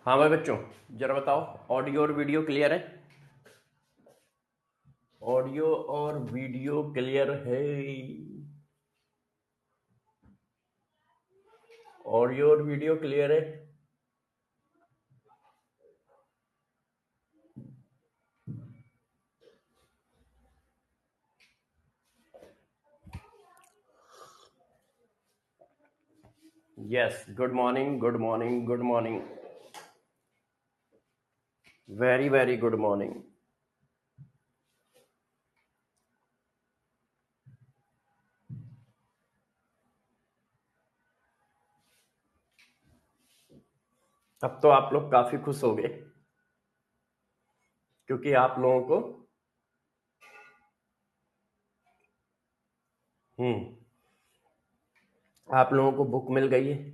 हाँ भाई बच्चों, जरा बताओ, ऑडियो और वीडियो क्लियर है? ऑडियो और वीडियो क्लियर है? ऑडियो और वीडियो क्लियर है? Yes, good morning, good morning, good morning, very very good morning. अब तो आप लोग काफी खुश हो गए क्योंकि आप लोगों को आप लोगों को बुक मिल गई है।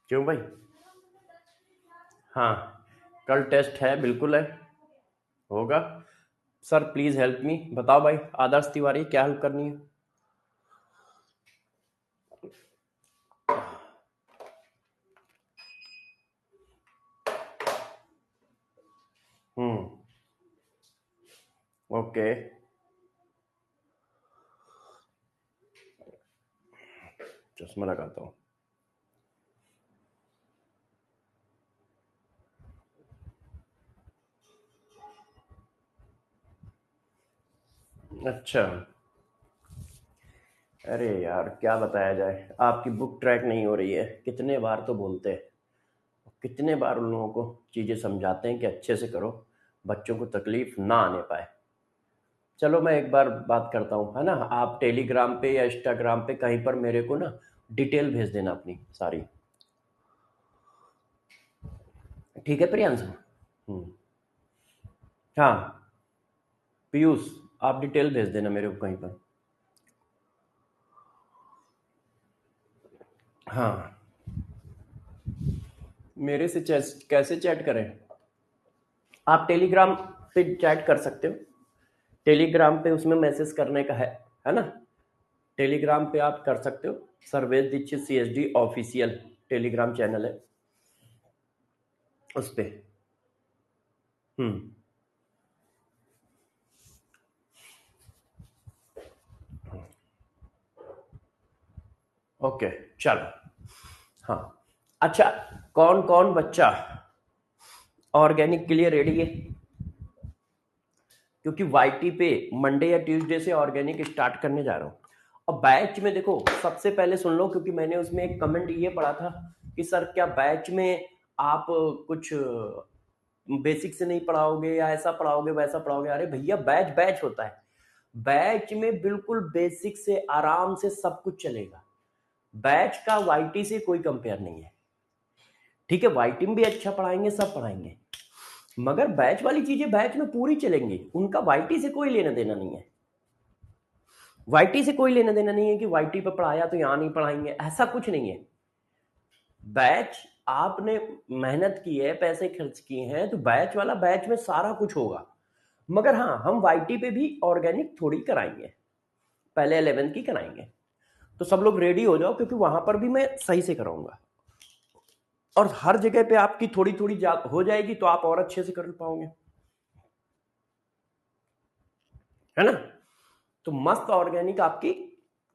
क्यों भाई? हाँ, कल टेस्ट है, बिल्कुल है, होगा। सर प्लीज हेल्प मी, बताओ भाई आदर्श तिवारी क्या हेल्प करनी है? ओके, चश्मा लगाता हूँ। अच्छा, अरे यार क्या बताया जाए, आपकी बुक ट्रैक नहीं हो रही है। कितने बार तो बोलते हैं, कितने बार उन लोगों को चीज़ें समझाते हैं कि अच्छे से करो, बच्चों को तकलीफ ना आने पाए। चलो मैं एक बार बात करता हूँ, है ना? आप टेलीग्राम पे या इंस्टाग्राम पे कहीं पर मेरे को ना डिटेल भेज देना अपनी सारी। ठीक है प्रियांशु? हाँ, पीयूष, आप डिटेल भेज देना मेरे को कहीं पर। हाँ, मेरे से कैसे चैट करें? आप टेलीग्राम पे चैट कर सकते हो। टेलीग्राम पे उसमें मैसेज करने का है ना? टेलीग्राम पे आप कर सकते हो। Sarvesh Dixit CSD official Telegram channel है, उस पे। हम्म ओके, चलो। हाँ, अच्छा, कौन कौन बच्चा ऑर्गेनिक के लिए रेडी है? क्योंकि YT पे मंडे या ट्यूसडे से ऑर्गेनिक स्टार्ट करने जा रहा हूँ। और बैच में देखो, सबसे पहले सुन लो, क्योंकि मैंने उसमें एक कमेंट ये पढ़ा था कि सर क्या बैच में आप कुछ बेसिक से नहीं पढ़ाओगे या ऐसा पढ़ाओगे वैसा पढ़ाओगे? अरे भैया, बैच बैच होता है। बैच में बिल्कुल बेसिक से आराम से सब कुछ चलेगा। बैच का YT से कोई कंपेयर नहीं है। ठीक है, YT में भी अच्छा पढ़ाएंगे, सब पढ़ाएंगे, मगर बैच वाली चीजें बैच में पूरी चलेंगी। उनका YT से कोई लेना देना नहीं है। YT से कोई लेना देना नहीं है कि YT पे पढ़ाया तो यहां नहीं पढ़ाएंगे, ऐसा कुछ नहीं है। बैच, आपने मेहनत की है, पैसे खर्च किए हैं, तो बैच वाला बैच में सारा कुछ होगा। मगर हाँ, हम YT पे भी ऑर्गेनिक थोड़ी कराएंगे, पहले 11th की कराएंगे। तो सब लोग रेडी हो जाओ, क्योंकि वहां पर भी मैं सही से कराऊंगा। और हर जगह पे आपकी थोड़ी थोड़ी हो जाएगी तो आप और अच्छे से कर पाओगे, है ना? तो मस्त ऑर्गेनिक आपकी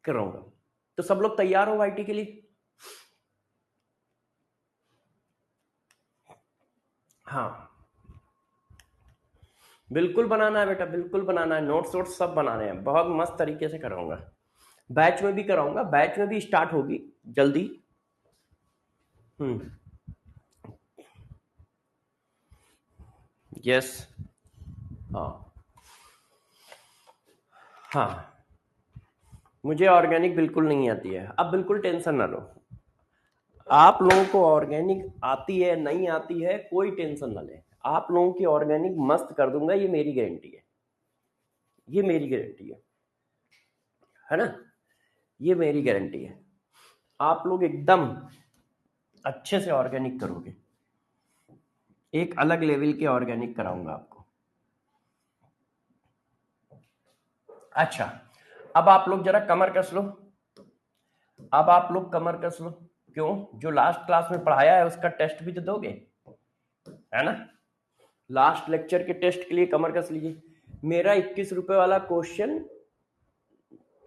कराऊंगा। तो सब लोग तैयार हो YT के लिए? हाँ, बिल्कुल बनाना है बेटा, बिल्कुल बनाना है। नोट्स वोट्स सब बनाने हैं, बहुत मस्त तरीके से कराऊंगा। बैच में भी कराऊंगा, बैच में भी स्टार्ट होगी जल्दी। हम्म यस। हाँ, हाँ, मुझे ऑर्गेनिक बिल्कुल नहीं आती है, अब बिल्कुल टेंशन ना लो। आप लोगों को ऑर्गेनिक आती है नहीं आती है कोई टेंशन ना ले, आप लोगों की ऑर्गेनिक मस्त कर दूंगा, ये मेरी गारंटी है। ये मेरी गारंटी है ना? ये मेरी गारंटी है। आप लोग एकदम अच्छे से ऑर्गेनिक करोगे, एक अलग लेवल के ऑर्गेनिक कराऊंगा आपको। अच्छा, अब आप लोग जरा कमर कस लो। अब आप लोग कमर कस लो। क्यों? जो लास्ट क्लास में पढ़ाया है उसका टेस्ट भी तो दोगे, है ना? लास्ट लेक्चर के टेस्ट के लिए कमर कस लीजिए। मेरा 21 रुपए वाला क्वेश्चन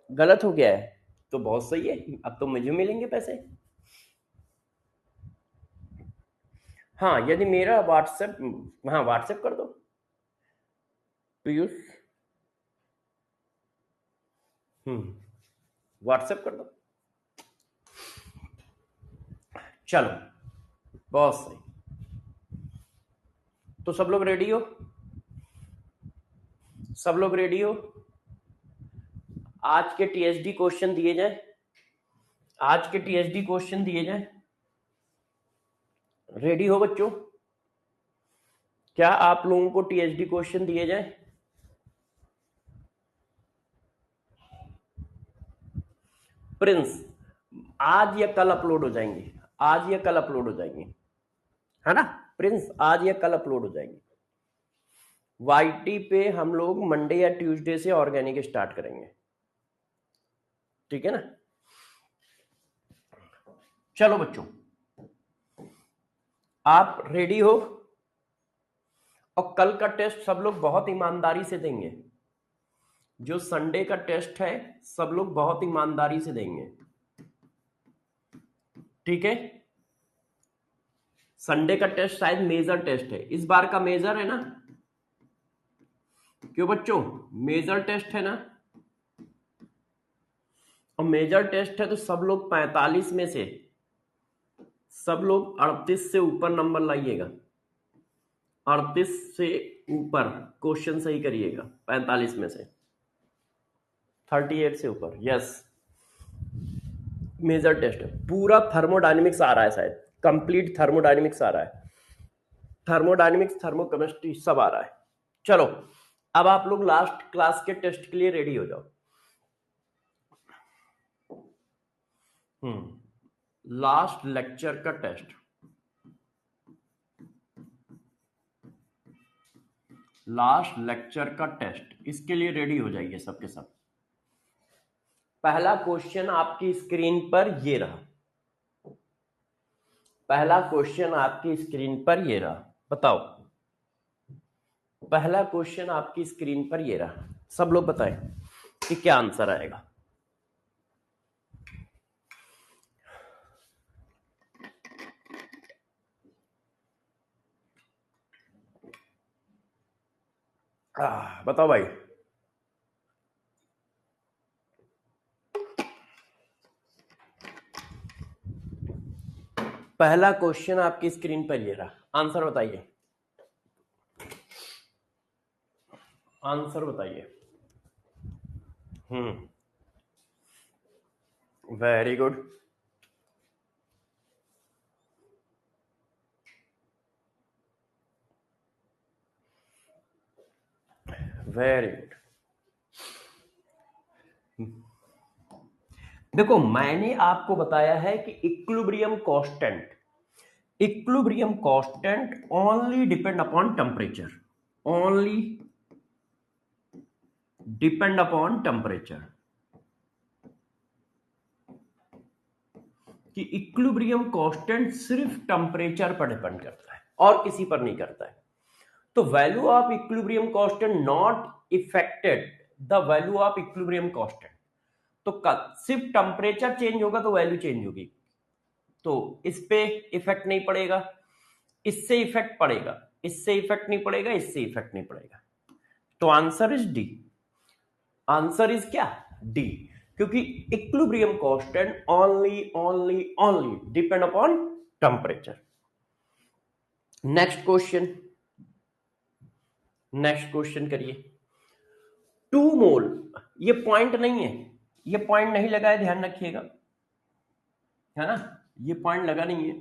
गलत हो गया है तो बहुत सही है, अब तो मुझे मिलेंगे पैसे। हाँ, यदि मेरा व्हाट्सएप, हाँ व्हाट्सएप कर दो पीयूष, व्हाट्सएप कर दो। चलो बहुत सही, तो सब लोग रेडी हो? सब लोग रेडी हो? आज के टीएसडी क्वेश्चन दिए जाए, आज के टीएसडी क्वेश्चन दिए जाए। रेडी हो बच्चों? क्या आप लोगों को टीएसडी क्वेश्चन दिए जाए? प्रिंस, आज या कल अपलोड हो जाएंगे, आज या कल अपलोड हो जाएंगे, है ना? प्रिंस आज या कल अपलोड हो जाएंगे। वाईटी पे हम लोग मंडे या ट्यूसडे से ऑर्गेनिक स्टार्ट करेंगे, ठीक है ना? चलो बच्चों, आप रेडी हो? और कल का टेस्ट सब लोग बहुत ईमानदारी से देंगे। जो संडे का टेस्ट है सब लोग बहुत ईमानदारी से देंगे, ठीक है? संडे का टेस्ट शायद मेजर टेस्ट है, इस बार का मेजर है ना? क्यों बच्चों? मेजर टेस्ट है ना? और मेजर टेस्ट है तो सब लोग 45 में से सब लोग 38 से ऊपर नंबर लाइएगा, 38 से ऊपर क्वेश्चन सही करिएगा, 45 में से 38 से ऊपर। यस, मेजर टेस्ट है, पूरा थर्मोडायनेमिक्स आ रहा है, शायद कंप्लीट थर्मोडायनेमिक्स आ रहा है, थर्मोडायनेमिक्स, थर्मोकेमिस्ट्री सब आ रहा है। चलो अब आप लोग लास्ट क्लास के टेस्ट के लिए रेडी हो जाओ। लास्ट लेक्चर का टेस्ट, लास्ट लेक्चर का टेस्ट, इसके लिए रेडी हो जाइए सबके सब। पहला क्वेश्चन आपकी स्क्रीन पर ये रहा, पहला क्वेश्चन आपकी स्क्रीन पर ये रहा, बताओ पहला क्वेश्चन आपकी स्क्रीन पर ये रहा, सब लोग बताएं कि क्या आंसर आएगा। बताओ भाई। पहला क्वेश्चन आपकी स्क्रीन पर ये रहा, आंसर बताइए, आंसर बताइए। Very good, very good. देखो मैंने आपको बताया है कि equilibrium constant, equilibrium constant only depend upon temperature, only depend upon temperature, कि इक्विलिब्रियम कांस्टेंट सिर्फ टेम्परेचर पर डिपेंड करता है और किसी पर नहीं करता है। तो value of equilibrium constant not affected the value of equilibrium constant, तो सिर्फ टेम्परेचर चेंज होगा तो वैल्यू चेंज होगी, तो इस पे इफेक्ट नहीं पड़ेगा, इससे इफेक्ट पड़ेगा, इससे इफेक्ट नहीं पड़ेगा, इससे इफेक्ट नहीं पड़ेगा। तो answer is D, answer is क्या? डी, क्योंकि equilibrium constant only only only depend upon temperature. Next question, next question करिए। 2 मोल, ये पॉइंट नहीं है, ये पॉइंट नहीं लगा है, ध्यान रखिएगा, है ना? ये पॉइंट लगा नहीं है।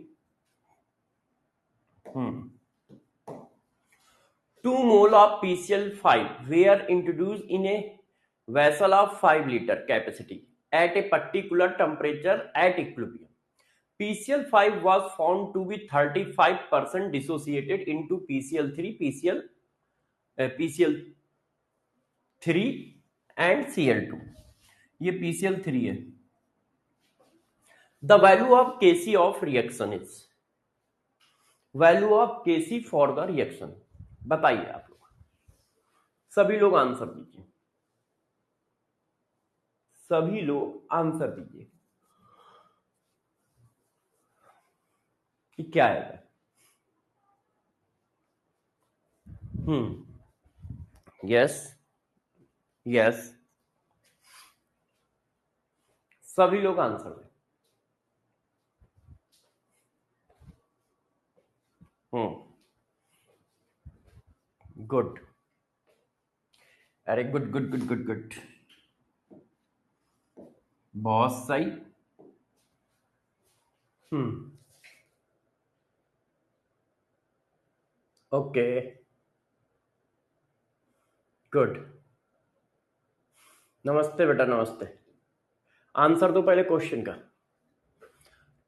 2 मोल of PCl5 were introduced in a vessel of 5 liter capacity at a particular temperature at equilibrium. PCl5 was found to be 35% dissociated into PCl3, PCl3 and Cl2. ये PCl3 है, the value of K C of reaction is, value of K C for the reaction. बताइए आप लोग, सभी लोग answer दीजिए, सभी लोग आंसर दीजिए कि क्या है। यस, यस, सभी लोग आंसर दें। गुड, अरे good good good good good, बहुत सही। Okay, good. नमस्ते बेटा, नमस्ते। आंसर दो पहले क्वेश्चन का।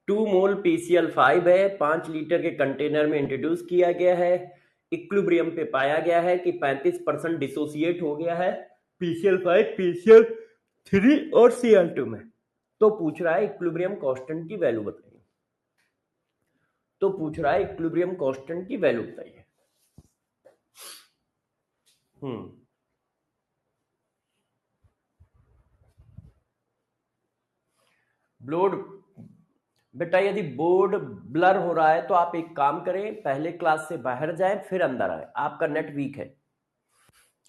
2 मोल PCl5 है, 5 लीटर के कंटेनर में इंट्रोड्यूस किया गया है। इक्विलिब्रियम पे पाया गया है कि 35% डिसोसिएट हो गया है PCl5, PCl3 और Cl2 में। तो पूछ रहा है इक्विलिब्रियम कांस्टेंट की वैल्यू बताइए, तो पूछ रहा है इक्विलिब्रियम कांस्टेंट की वैल्यू बताइए। ब्लोड, बेटा यदि बोर्ड ब्लर हो रहा है तो आप एक काम करें, पहले क्लास से बाहर जाएं फिर अंदर आए। आपका नेट वीक है,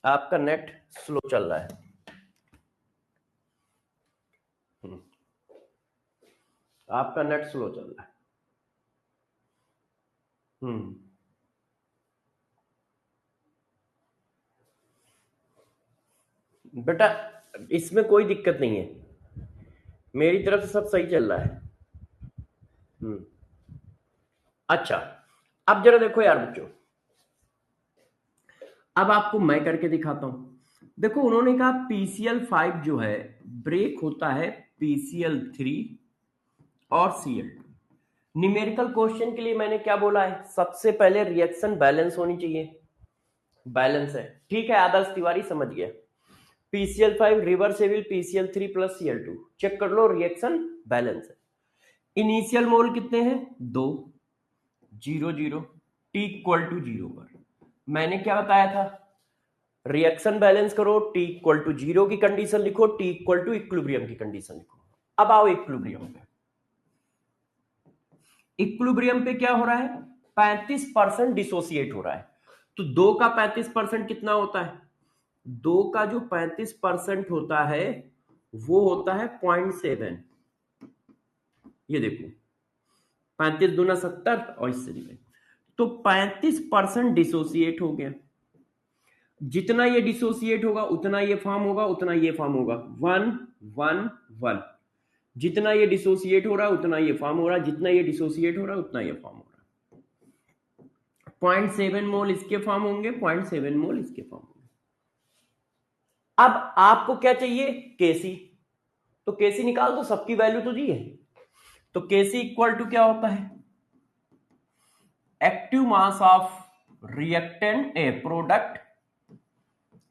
आपका नेट स्लो चल रहा है। आपका नेट स्लो चल रहा है। बेटा इसमें कोई दिक्कत नहीं है, मेरी तरफ से सब सही चल रहा है। अच्छा, अब जरा देखो यार बच्चों, अब आपको मैं करके दिखाता हूं। देखो उन्होंने कहा PCl5 जो है ब्रेक होता है PCl3 और Cl2। न्यूमेरिकल क्वेश्चन के लिए मैंने क्या बोला है, सबसे पहले रिएक्शन बैलेंस होनी चाहिए। बैलेंस है, ठीक है, आदर्श तिवारी समझ गया। PCl5 reversible PCl3 plus Cl2, check कर लो रिएक्शन बैलेंस है। इनिशियल मोल कितने हैं, 2, 0 0, T इक्वल टू 0 पर मैंने क्या बताया था, रिएक्शन बैलेंस करो, T इक्वल टू 0 की कंडीशन लिखो, T इक्वल टू इक्विलिब्रियम की कंडीशन लिखो। अब आओ इक्विलिब्रियम पे। इक्विलिब्रियम पे क्या हो रहा है, 35% डिसोसिएट हो रहा है। तो 2 का 35% कितना होता है, 2 का जो 35% होता है वो होता है 0.7। ये देखो 35 दूना 70 और इससे डिवाइड, तो 35% डिसोसिएट हो गया। जितना ये डिसोसिएट होगा उतना ये फॉर्म होगा, उतना ये फॉर्म होगा, 1 1 1। जितना ये डिसोसिएट हो रहा है उतना ये फॉर्म हो रहा है, जितना ये डिसोसिएट हो रहा है उतना ये फॉर्म हो रहा है। 0.7 मोल इसके फॉर्म होंगे, 0.7 मोल इसके फॉर्म होंगे। अब आपको क्या चाहिए, केसी, तो केसी निकाल दो, सबकी वैल्यू तो दी है। तो केसी इक्वल टू क्या होता है, active mass of reactant A product,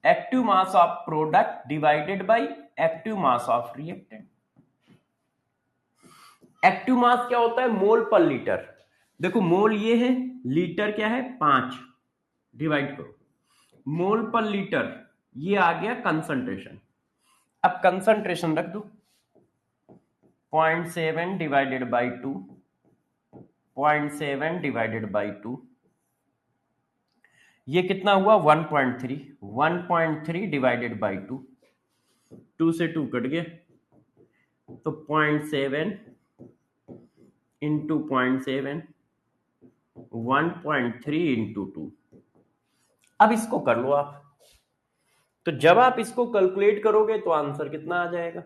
active mass of product divided by active mass of reactant. Active mass क्या होता है, मोल पर लीटर। देखो मोल ये है, लीटर क्या है 5, डिवाइड करो मोल पर लीटर, ये आ गया कंसंट्रेशन। अब कंसंट्रेशन रख दो, 0.7 डिवाइडेड बाई 2, 0.7 डिवाइडेड बाई 2, ये कितना हुआ 1.3, 1.3 डिवाइडेड बाई 2, 2 से 2 कट गया, तो 0.7 इंटू 0.7, 1.3 इंटू 2। अब इसको कर लो आप, तो जब आप इसको कैलकुलेट करोगे तो आंसर कितना आ जाएगा,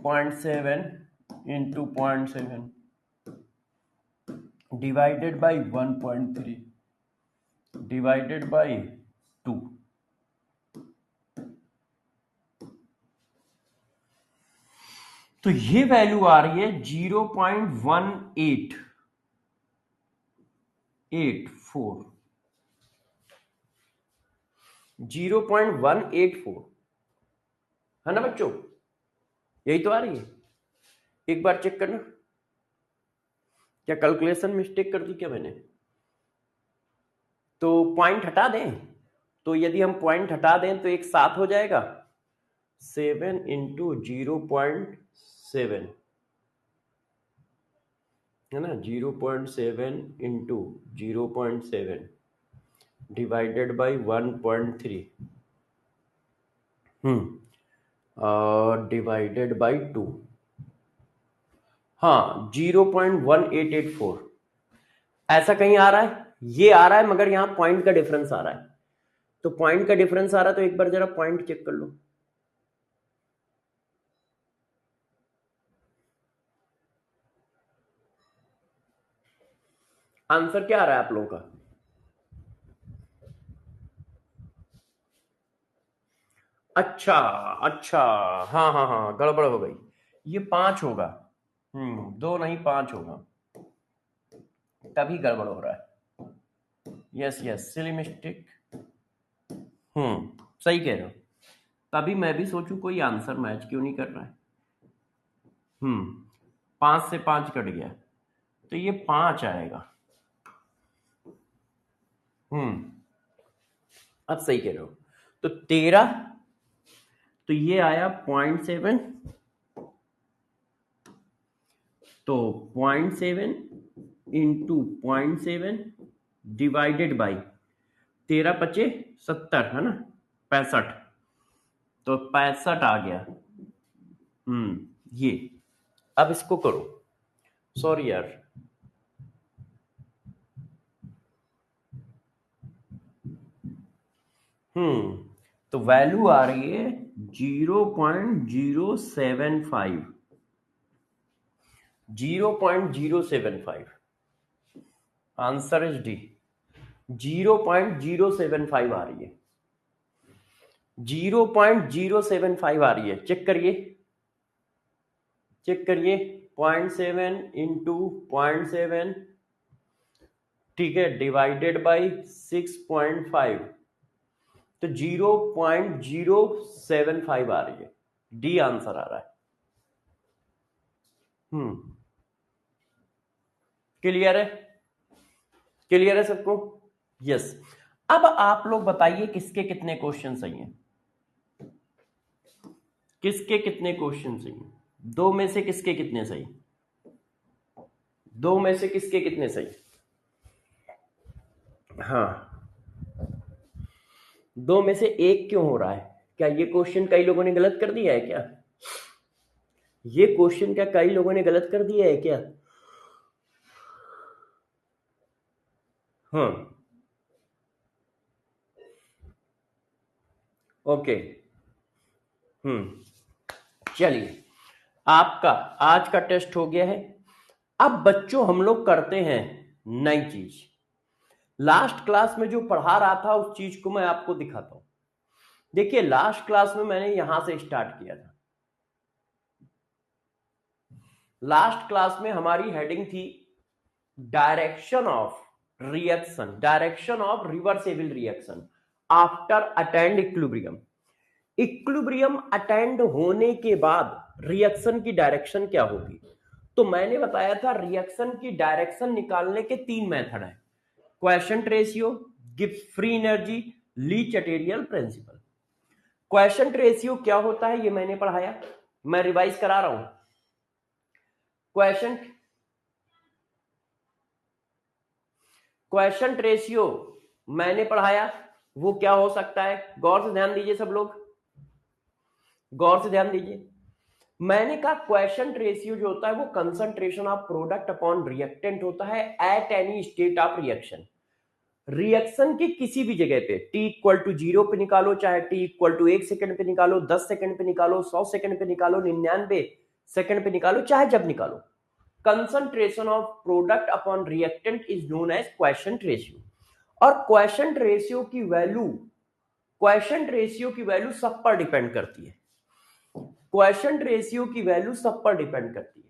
0.7 into 0.7 divided by 1.3 divided by 2। तो ये वैल्यू आ रही है 0.1884, 0.184। है ना बच्चों, यही तो आ रही है। एक बार चेक करना, क्या कैलकुलेशन मिस्टेक कर दी क्या मैंने? तो पॉइंट हटा दें, तो यदि हम पॉइंट हटा दें तो एक साथ हो जाएगा 7 इंटू 0.7, है ना, 0.7 into 0.7 divided by 1.3 divided by 2, हाँ 0.1884 ऐसा कहीं आ रहा है, ये आ रहा है, मगर यहां पॉइंट का डिफरेंस आ रहा है। तो पॉइंट का डिफरेंस आ रहा है, तो एक बार जरा पॉइंट चेक कर लो। आंसर क्या आ रहा है आप लोगों का? अच्छा, अच्छा, हाँ हाँ हाँ, गड़बड़ हो गई, ये 5 होगा। 2 नहीं 5 होगा, तभी गड़बड़ हो रहा है। Yes yes, silly mistake. सही कह रहे हो, तभी मैं भी सोचूं कोई आंसर मैच क्यों नहीं कर रहा है। 5 से 5 कट गया, तो ये 5 आएगा। अब सही कह रहे हो, तो 13, तो ये आया 0.7, तो 0.7 इंटू 0.7 डिवाइडेड बाई 13 पचे 70, है ना, 65, तो 65 आ गया। ये अब इसको करो, सॉरी यार, तो वैल्यू आ रही है 0.075, 0.075, आंसर इज डी, 0.075 आ रही है, 0.075 आ रही है। चेक करिए, चेक करिए, 0.7 इंटू 0.7, ठीक है, डिवाइडेड बाई 6.5, तो 0.075 आ रही है, डी आंसर आ रहा है। क्लियर है, क्लियर है सबको? यस। अब आप लोग बताइए किसके कितने क्वेश्चन सही हैं, किसके कितने क्वेश्चन सही हैं, दो में से किसके कितने सही, दो में से किसके कितने सही? हाँ, दो में से एक क्यों हो रहा है? क्या ये क्वेश्चन कई लोगों ने गलत कर दिया है क्या? ये क्वेश्चन क्या कई लोगों ने गलत कर दिया है क्या? हाँ, ओके। चलिए, आपका आज का टेस्ट हो गया है। अब बच्चों हम लोग करते हैं नई चीज, लास्ट क्लास में जो पढ़ा रहा था उस चीज को मैं आपको दिखाता हूं। देखिए, लास्ट क्लास में मैंने यहां से स्टार्ट किया था। लास्ट क्लास में हमारी हेडिंग थी direction of reaction, direction of reversible reaction after attend equilibrium. Equilibrium attend होने के बाद रिएक्शन की डायरेक्शन क्या होगी? तो मैंने बताया था रिएक्शन की डायरेक्शन निकालने के 3 मेथड है, क्वेशंट रेशियो, गिब्स फ्री एनर्जी, ली चटेरियल प्रिंसिपल। क्वेशंट रेशियो क्या होता है ये मैंने पढ़ाया, मैं रिवाइज करा रहा हूं। क्वेशंट रेशियो मैंने पढ़ाया, वो क्या हो सकता है? गौर से ध्यान दीजिए सब लोग, गौर से ध्यान दीजिए। मैंने कहा क्वेशंट रेशियो जो होता है वो concentration of product upon reactant होता है at any state of reaction. Reaction की किसी भी जगह पे t इक्वल टू 0 पे निकालो, चाहे t इक्वल टू 1 सेकंड पे निकालो, 10 सेकंड पे निकालो, 100 सेकंड पे निकालो, 99 सेकंड पे निकालो, चाहे जब निकालो, concentration of product upon reactant is known as quotient ratio. और क्वेशंट रेशियो की वैल्यू, क्वेशंट रेशियो की वैल्यू सब पर डिपेंड करती है, क्वेशंट रेशियो की वैल्यू सब पर डिपेंड करती है।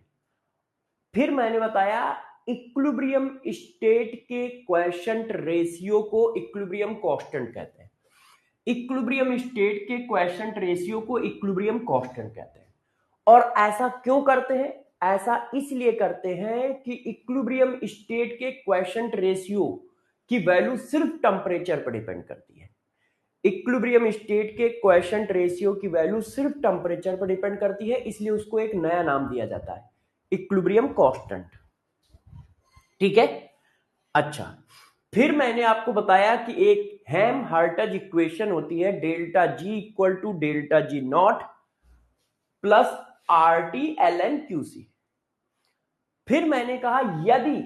फिर मैंने बताया इक्विलिब्रियम स्टेट के क्वेशंट रेशियो को इक्विलिब्रियम कांस्टेंट कहते हैं। इक्विलिब्रियम स्टेट के क्वेशंट रेशियो को इक्विलिब्रियम कांस्टेंट कहते हैं। और ऐसा क्यों करते हैं? ऐसा इसलिए करते हैं कि इक्विलिब्रियम स्टेट के क्वेशंट रेशियो की वैल्यू सिर्फ टेम्परेचर पर डिपेंड करती है। इक्विलिब्रियम स्टेट के क्वेशंट रेशियो की वैल्यू सिर्फ टेम्परेचर पर डिपेंड करती है, इसलिए उसको एक नया नाम दिया जाता है, इक्विलिब्रियम कांस्टेंट। ठीक है। अच्छा, फिर मैंने आपको बताया कि एक हेल्महोल्ट्ज इक्वेशन होती है, delta G equal to delta G naught plus R T L N Q C. फिर मैंने कहा यदि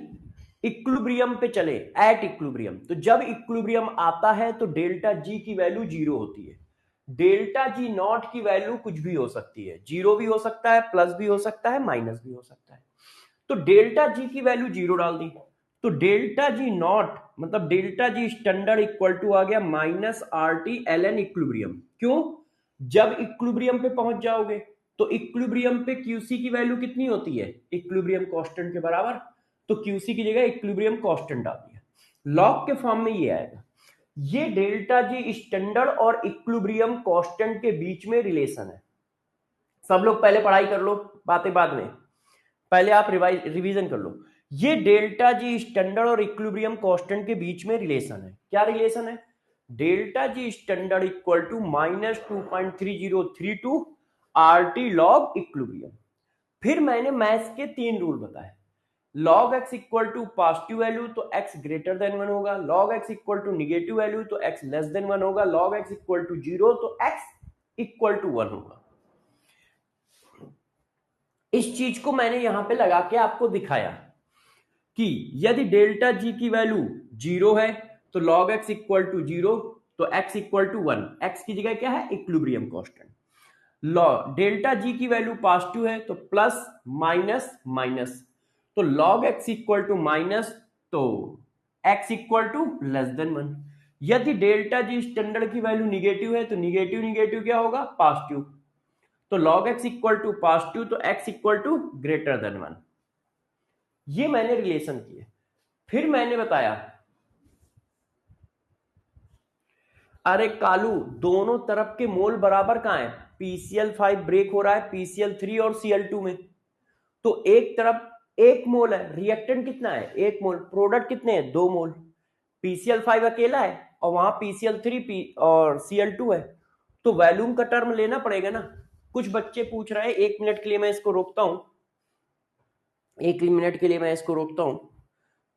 इक्विलिब्रियम पे चले, एट इक्विलिब्रियम, तो जब इक्विलिब्रियम आता है तो डेल्टा जी की वैल्यू 0 होती है। डेल्टा जी नॉट की वैल्यू कुछ भी हो सकती है, 0 भी हो सकता है, प्लस भी हो सकता है, माइनस भी हो सकता है। तो डेल्टा जी की वैल्यू 0 डाल दी, तो डेल्टा जी नॉट मतलब delta G standard equal to आ गया minus R T L N equilibrium. क्यों? जब इक्विलिब्रियम पे पहुंच जाओगे तो इक्विलिब्रियम पे क्यूसी की वैल्यू कितनी होती है? इक्विलिब्रियम कांस्टेंट के बराबर। तो क्यूसी की जगह इक्विलिब्रियम कांस्टेंट डाल दिया, लॉग के फॉर्म में ये आएगा। ये डेल्टा जी स्टैंडर्ड और इक्विलिब्रियम कांस्टेंट के बीच में रिलेशन है। सब लोग पहले पढ़ाई कर लो, बातें बाद में, पहले आप रिवीजन कर लो। ये डेल्टा जी स्टैंडर्ड और इक्विलिब्रियम कांस्टेंट के बीच में रिलेशन है। क्या रिलेशन है? Delta G standard equal to minus 2.3032 R T log equilibrium. फिर मैंने मैथ्स के 3 रूल बताए। log x equal to positive value तो x ग्रेटर देन 1 होगा, log x equal to negative value तो x लेस देन 1 होगा, log x equal to 0 तो x equal to 1 होगा। इस चीज को मैंने यहां पे लगा के आपको दिखाया कि यदि डेल्टा जी की वैल्यू 0 है तो log x इक्वल टू 0 तो x इक्वल टू 1, x की जगह क्या है? Equilibrium constant. डेल्टा जी की वैल्यू पॉजिटिव है तो प्लस माइनस माइनस, तो log x equal to minus तो x equal to less than 1। यदि डेल्टा जी स्टैंडर्ड की वैल्यू निगेटिव है तो निगेटिव निगेटिव क्या होगा? पॉजिटिव, तो log x equal to positive तो x equal to greater than 1। ये मैंने रिलेशन किए। फिर मैंने बताया अरे कालू, दोनों तरफ के मोल बराबर कहां है? PCl5 ब्रेक हो रहा है PCl3 और Cl2 में, तो एक तरफ 1 मोल है, रिएक्टेंट कितना है? 1 मोल, प्रोडक्ट कितने हैं? 2 मोल। PCl5 अकेला है और वहां PCl3 और Cl2 है, तो वॉल्यूम का टर्म लेना पड़ेगा ना। कुछ बच्चे पूछ रहे हैं, 1 मिनट के लिए मैं इसको रोकता हूं, 1 मिनट के लिए मैं इसको रोकता हूं।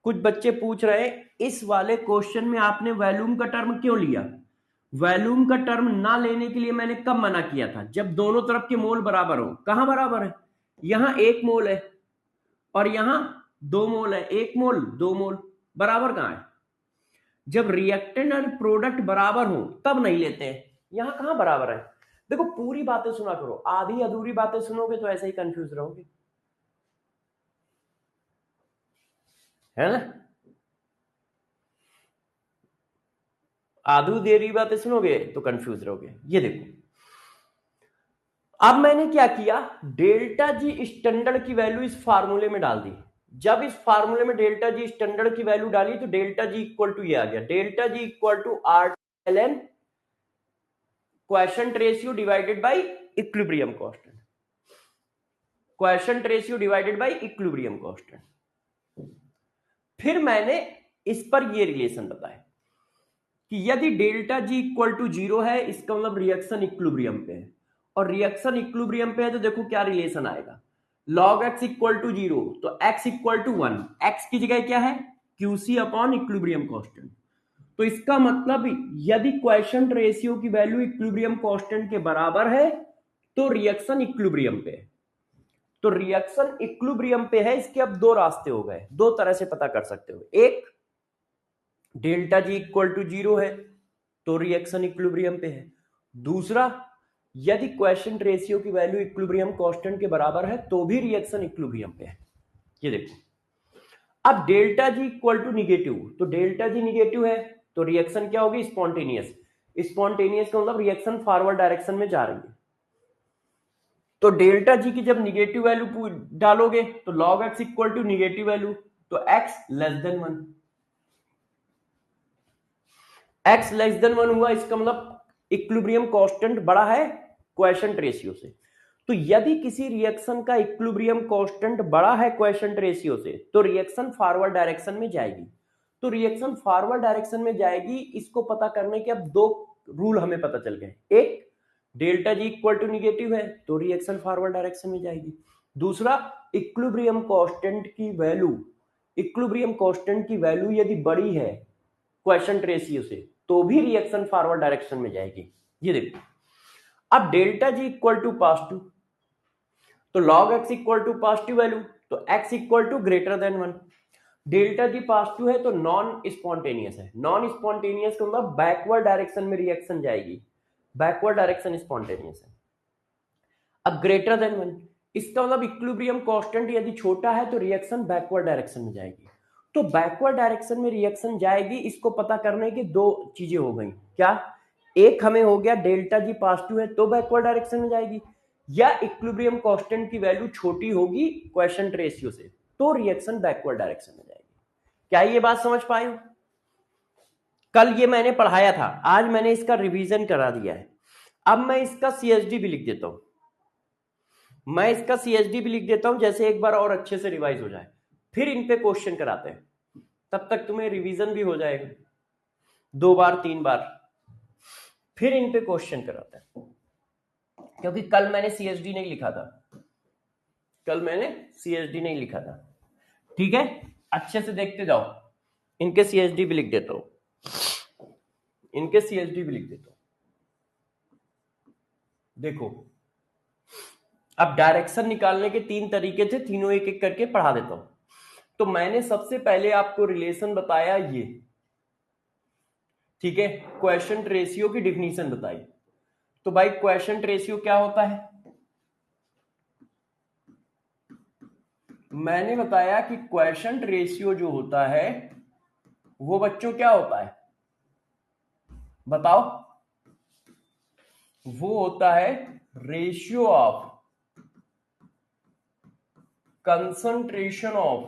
कुछ बच्चे पूछ रहे हैं इस वाले क्वेश्चन में आपने वॉल्यूम का टर्म क्यों लिया? वॉल्यूम का टर्म ना लेने के लिए मैंने कब मना किया था? जब दोनों तरफ के मोल बराबर हो। कहां बराबर है? यहां 1 मोल है और यहां 2 मोल है, 1 मोल 2 मोल, बराबर कहां है? जब रिएक्टेंट और प्रोडक्ट बराबर हो तब नहीं लेते हैं, यहां कहां बराबर है? देखो पूरी बातें सुना करो, आधी अधूरी बातें सुनोगे तो ऐसे ही कंफ्यूज रहोगे, है ना। आधी देरी बातें सुनोगे तो कंफ्यूज रहोगे। ये देखो, अब मैंने क्या किया, डेल्टा जी स्टैंडर्ड की वैल्यू इस फार्मूले में डाल दी। जब इस फार्मूले में डेल्टा जी स्टैंडर्ड की वैल्यू डाली तो डेल्टा जी इक्वल टू ये आ गया, delta G equal to R L N quotient ratio divided by equilibrium constant, quotient ratio divided by equilibrium constant. फिर मैंने इस पर ये रिलेशन बताया कि यदि डेल्टा जी इक्वल टू 0 है, इसका मतलब रिएक्शन इक्विलिब्रियम पे है, और रिएक्शन इक्विलिब्रियम पे है तो देखो क्या रिलेशन आएगा, log x इक्वल टू 0 तो x इक्वल टू 1, x की जगह क्या है? QC upon equilibrium constant. तो इसका मतलब यदि क्वेशंट रेशियो की वैल्यू इक्विलिब्रियम कांस्टेंट के बराबर है तो रिएक्शन इक्विलिब्रियम पे है। तो रिएक्शन इक्विलिब्रियम पे है, इसके अब 2 रास्ते हो गए, 2 तरह से पता कर सकते हो। एक, डेल्टा जी इक्वल टू 0 है तो रिएक्शन इक्विलिब्रियम पे है। दूसरा, यदि क्वेशंट रेशियो की वैल्यू इक्विलिब्रियम कांस्टेंट के बराबर है तो भी रिएक्शन इक्विलिब्रियम पे है। ये देखो, अब delta G equal to negative, तो डेल्टा जी निगेटिव है तो रिएक्शन क्या होगी? स्पॉन्टेनियस। स्पॉन्टेनियस का मतलब रिएक्शन फॉरवर्ड डायरेक्शन में जा रही है। तो डेल्टा जी की जब निगेटिव वैल्यू डालोगे तो log x equal to negative value तो x less than 1, x less than 1 हुआ, इसका मतलब इक्विलिब्रियम कांस्टेंट बड़ा है क्वोशिएंट रेशियो से। तो यदि किसी रिएक्शन का इक्विलिब्रियम कांस्टेंट बड़ा है क्वोशिएंट रेशियो से तो रिएक्शन फॉरवर्ड डायरेक्शन में जाएगी। तो रिएक्शन फॉरवर्ड डायरेक्शन में जाएगी, इसको पता करने के अब दो रूल हमें पता चल गए। एक, delta G equal to negative है तो रिएक्शन फॉरवर्ड डायरेक्शन में जाएगी। दूसरा, इक्विलिब्रियम कांस्टेंट की वैल्यू यदि बड़ी है क्वोशिएंट रेशियो से तो भी रिएक्शन फॉरवर्ड डायरेक्शन में जाएगी। ये देखो, अब delta G equal to positive तो log x equal to positive value, तो x equal to greater than 1। Delta G positive है तो नॉन स्पॉन्टेनियस है। नॉन स्पॉन्टेनियस का मतलब बैकवर्ड डायरेक्शन में रिएक्शन जाएगी, बैकवर्ड डायरेक्शन स्पॉन्टेनियस है। अब ग्रेटर देन 1, इसका मतलब इक्विलिब्रियम कांस्टेंट यदि छोटा है तो रिएक्शन बैकवर्ड डायरेक्शन में जाएगी। तो बैकवर्ड डायरेक्शन में रिएक्शन जाएगी, इसको पता करने की दो चीजें हो गई। क्या? एक हमें हो गया डेल्टा जी पॉजिटिव है तो बैकवर्ड डायरेक्शन में जाएगी, या इक्विलिब्रियम कांस्टेंट की वैल्यू छोटी होगी क्वोशिएंट रेशियो से तो रिएक्शन बैकवर्ड डायरेक्शन में जाएगी। क्या ये बात समझ पाए हो? कल ये मैंने पढ़ाया था, आज मैंने इसका रिवीजन करा दिया है। अब मैं इसका सीएचडी भी लिख देता हूं, जैसे एक बार और अच्छे से रिवाइज हो जाए, फिर इन पे क्वेश्चन कराते हैं, तब तक तुम्हें रिवीजन भी हो जाएगा 2 बार 3 बार, फिर इन पे क्वेश्चन कराते हैं। क्योंकि कल मैंने सीएचडी नहीं लिखा था, ठीक है? अच्छे से देखते जाओ, इनके सीएचडी भी लिख देता हूं, देखो अब डायरेक्शन निकालने के 3 तरीके थे, तीनों एक एक करके पढ़ा देता हूं। तो मैंने सबसे पहले आपको रिलेशन बताया ये, ठीक है, क्वोशिएंट रेशियो की डिफिनीशन बताई। तो भाई क्वोशिएंट रेशियो क्या होता है? मैंने बताया कि क्वोशिएंट रेशियो जो होता है वो बच्चों क्या होता है, बताओ? वो होता है ratio of concentration of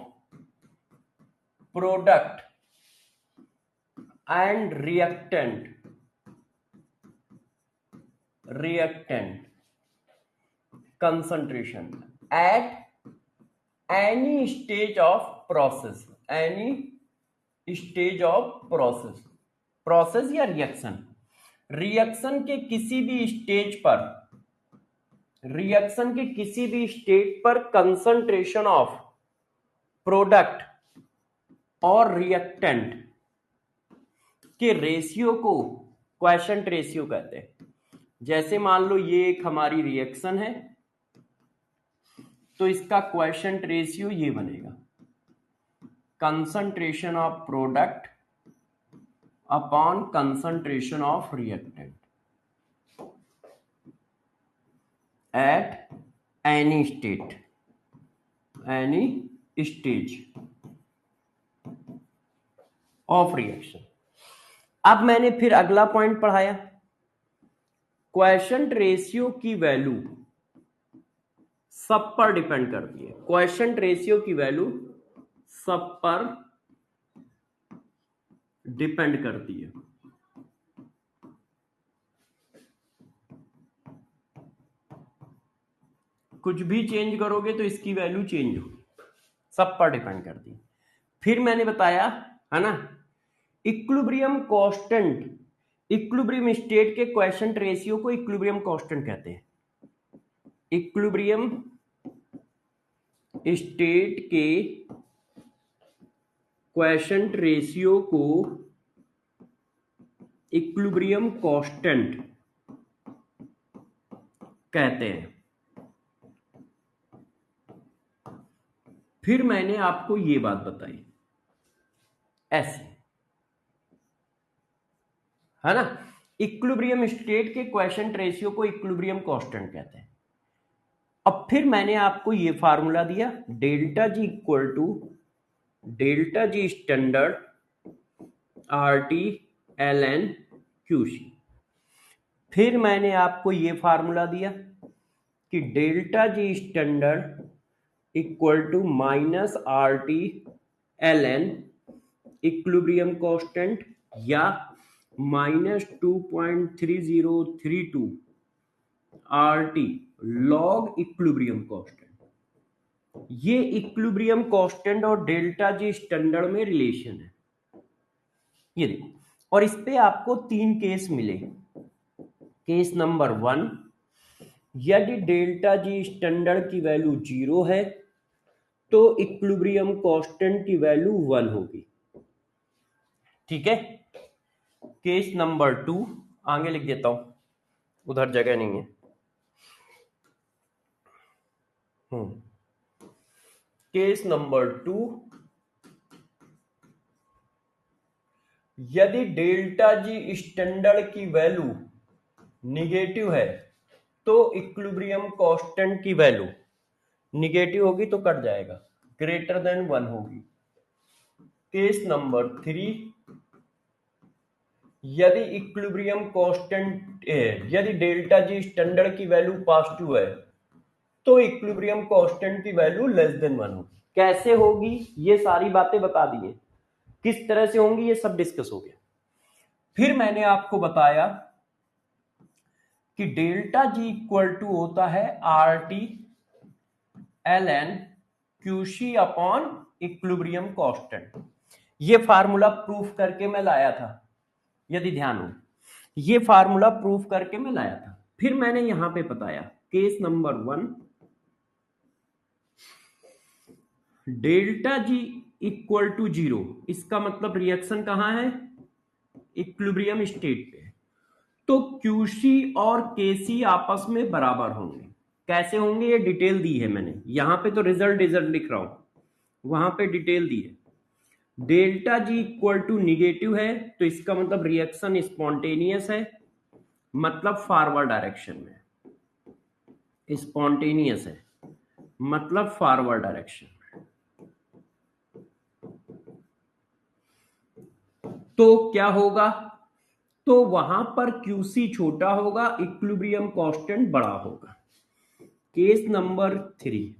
product and reactant concentration at any stage of process, process या रिएक्शन के किसी भी स्टेज पर कंसंट्रेशन ऑफ प्रोडक्ट और रिएक्टेंट के रेशियो को क्वोशिएंट रेशियो कहते हैं। जैसे मान लो ये एक हमारी रिएक्शन है तो इसका क्वोशिएंट रेशियो ये बनेगा, concentration of product upon concentration of reactant at any stage of reaction. अब मैंने फिर अगला पॉइंट पढ़ाया, क्वोशिएंट रेशियो की वैल्यू सब पर डिपेंड करती है। क्वोशिएंट रेशियो की वैल्यू सब पर डिपेंड करती है। कुछ भी चेंज करोगे तो इसकी वैल्यू चेंज होगी, सब पर डिपेंड करती है। फिर मैंने बताया है ना, इक्विलिब्रियम कांस्टेंट, इक्विलिब्रियम स्टेट के क्वोशिएंट रेशियो को इक्विलिब्रियम कांस्टेंट कहते हैं। इक्विलिब्रियम स्टेट के क्वोशिएंट रेशियो को इक्विलिब्रियम कांस्टेंट कहते हैं। फिर मैंने आपको ये बात बताई ऐसे, है ना, इक्विलिब्रियम स्टेट के क्वोशिएंट रेशियो को इक्विलिब्रियम कांस्टेंट कहते हैं। अब फिर मैंने आपको ये फार्मूला दिया, delta G equal to delta G standard RT ln QC। फिर मैंने आपको ये फार्मूला दिया कि delta G standard equal to minus RT ln equilibrium constant या -2.3032 RT log इक्विलिब्रियम कांस्टेंट। ये इक्विलिब्रियम कांस्टेंट और डेल्टा जी स्टैंडर्ड में रिलेशन है, ये देखो। और इस पे आपको 3 केस मिले। केस नंबर 1, यदि डेल्टा जी स्टैंडर्ड की वैल्यू 0 है तो इक्विलिब्रियम कांस्टेंट की वैल्यू 1 होगी, ठीक है। केस नंबर 2 आगे लिख देता हूं, उधर जगह नहीं है। केस नंबर 2, यदि डेल्टा जी स्टैंडर्ड की वैल्यू निगेटिव है तो इक्विलिब्रियम कांस्टेंट की वैल्यू निगेटिव होगी तो कट जाएगा, ग्रेटर देन 1 होगी। केस नंबर 3, यदि इक्विलिब्रियम कांस्टेंट यदि डेल्टा जी स्टैंडर्ड की वैल्यू पॉजिटिव है तो इक्विलिब्रियम कांस्टेंट की वैल्यू लेस देन 1 होगी। कैसे होगी ये सारी बातें बता दी है, किस तरह से होंगी ये सब डिस्कस हो गया। फिर मैंने आपको बताया कि डेल्टा जी इक्वल टू होता है R T L N Q C upon equilibrium constant. ये फार्मूला प्रूफ करके मैं लाया था, यदि ध्यान हो, ये फार्मूला प्रूफ करके मैं लाया था। फिर मैंने यहां पे बताया case number 1, delta G equal to 0, इसका मतलब रिएक्शन कहां है, इक्विलिब्रियम स्टेट पे। तो क्यूसी और केसी आपस में बराबर होंगे। कैसे होंगे ये डिटेल दी है मैंने, यहां पे तो रिजल्ट लिख रहा हूं, वहां पे डिटेल दी है। Delta G equal to negative है तो इसका मतलब रिएक्शन स्पॉन्टेनियस है, मतलब फॉरवर्ड डायरेक्शन में, स्पॉन्टेनियस है मतलब फॉरवर्ड डायरेक्शन में। तो क्या होगा, तो वहां पर क्यूसी छोटा होगा, इक्विलिब्रियम कांस्टेंट बड़ा होगा। केस नंबर 3,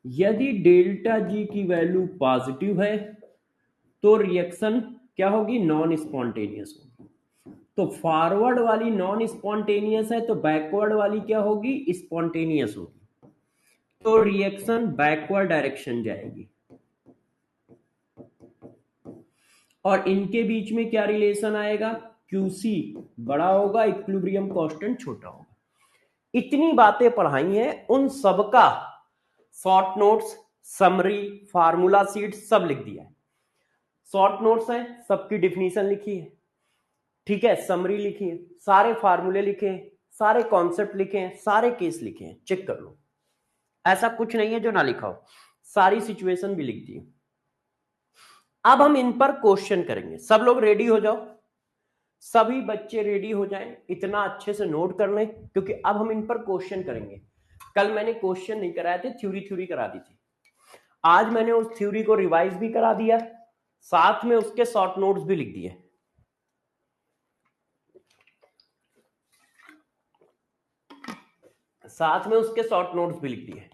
यदि डेल्टा जी की वैल्यू पॉजिटिव है तो रिएक्शन क्या होगी, नॉन स्पॉन्टेनियस होगी। तो फॉरवर्ड वाली नॉन स्पॉन्टेनियस है तो बैकवर्ड वाली क्या होगी, स्पॉन्टेनियस होगी। तो रिएक्शन बैकवर्ड डायरेक्शन जाएगी। और इनके बीच में क्या रिलेशन आएगा, क्यूसी बड़ा होगा, इक्विलिब्रियम कांस्टेंट छोटा होगा। इतनी बातें पढ़ाई हैं, उन सबका short notes, summary, formula seat सब लिख दिया है। शॉर्ट नोट्स है, सबकी डिफिनीशन लिखी है, ठीक है, समरी लिखी है, सारे फार्मूले लिखे हैं, सारे कॉन्सेप्ट लिखे हैं, सारे केस लिखे हैं, चेक कर लो। ऐसा कुछ नहीं है जो ना लिखा हो, सारी सिचुएशन भी लिख दी। अब हम इन पर क्वेश्चन करेंगे। सब लोग रेडी हो जाओ, सभी बच्चे रेडी हो जाएं, इतना अच्छे से नोट कर लें, क्योंकि अब हम इन पर क्वेश्चन करेंगे। कल मैंने क्वेश्चन नहीं कराए थे, थ्योरी करा दी थी। आज मैंने उस थ्योरी को रिवाइज भी करा दिया, साथ में उसके शॉर्ट नोट्स भी लिख दिए। साथ में उसके शॉर्ट नोट्स भी लिख दिए।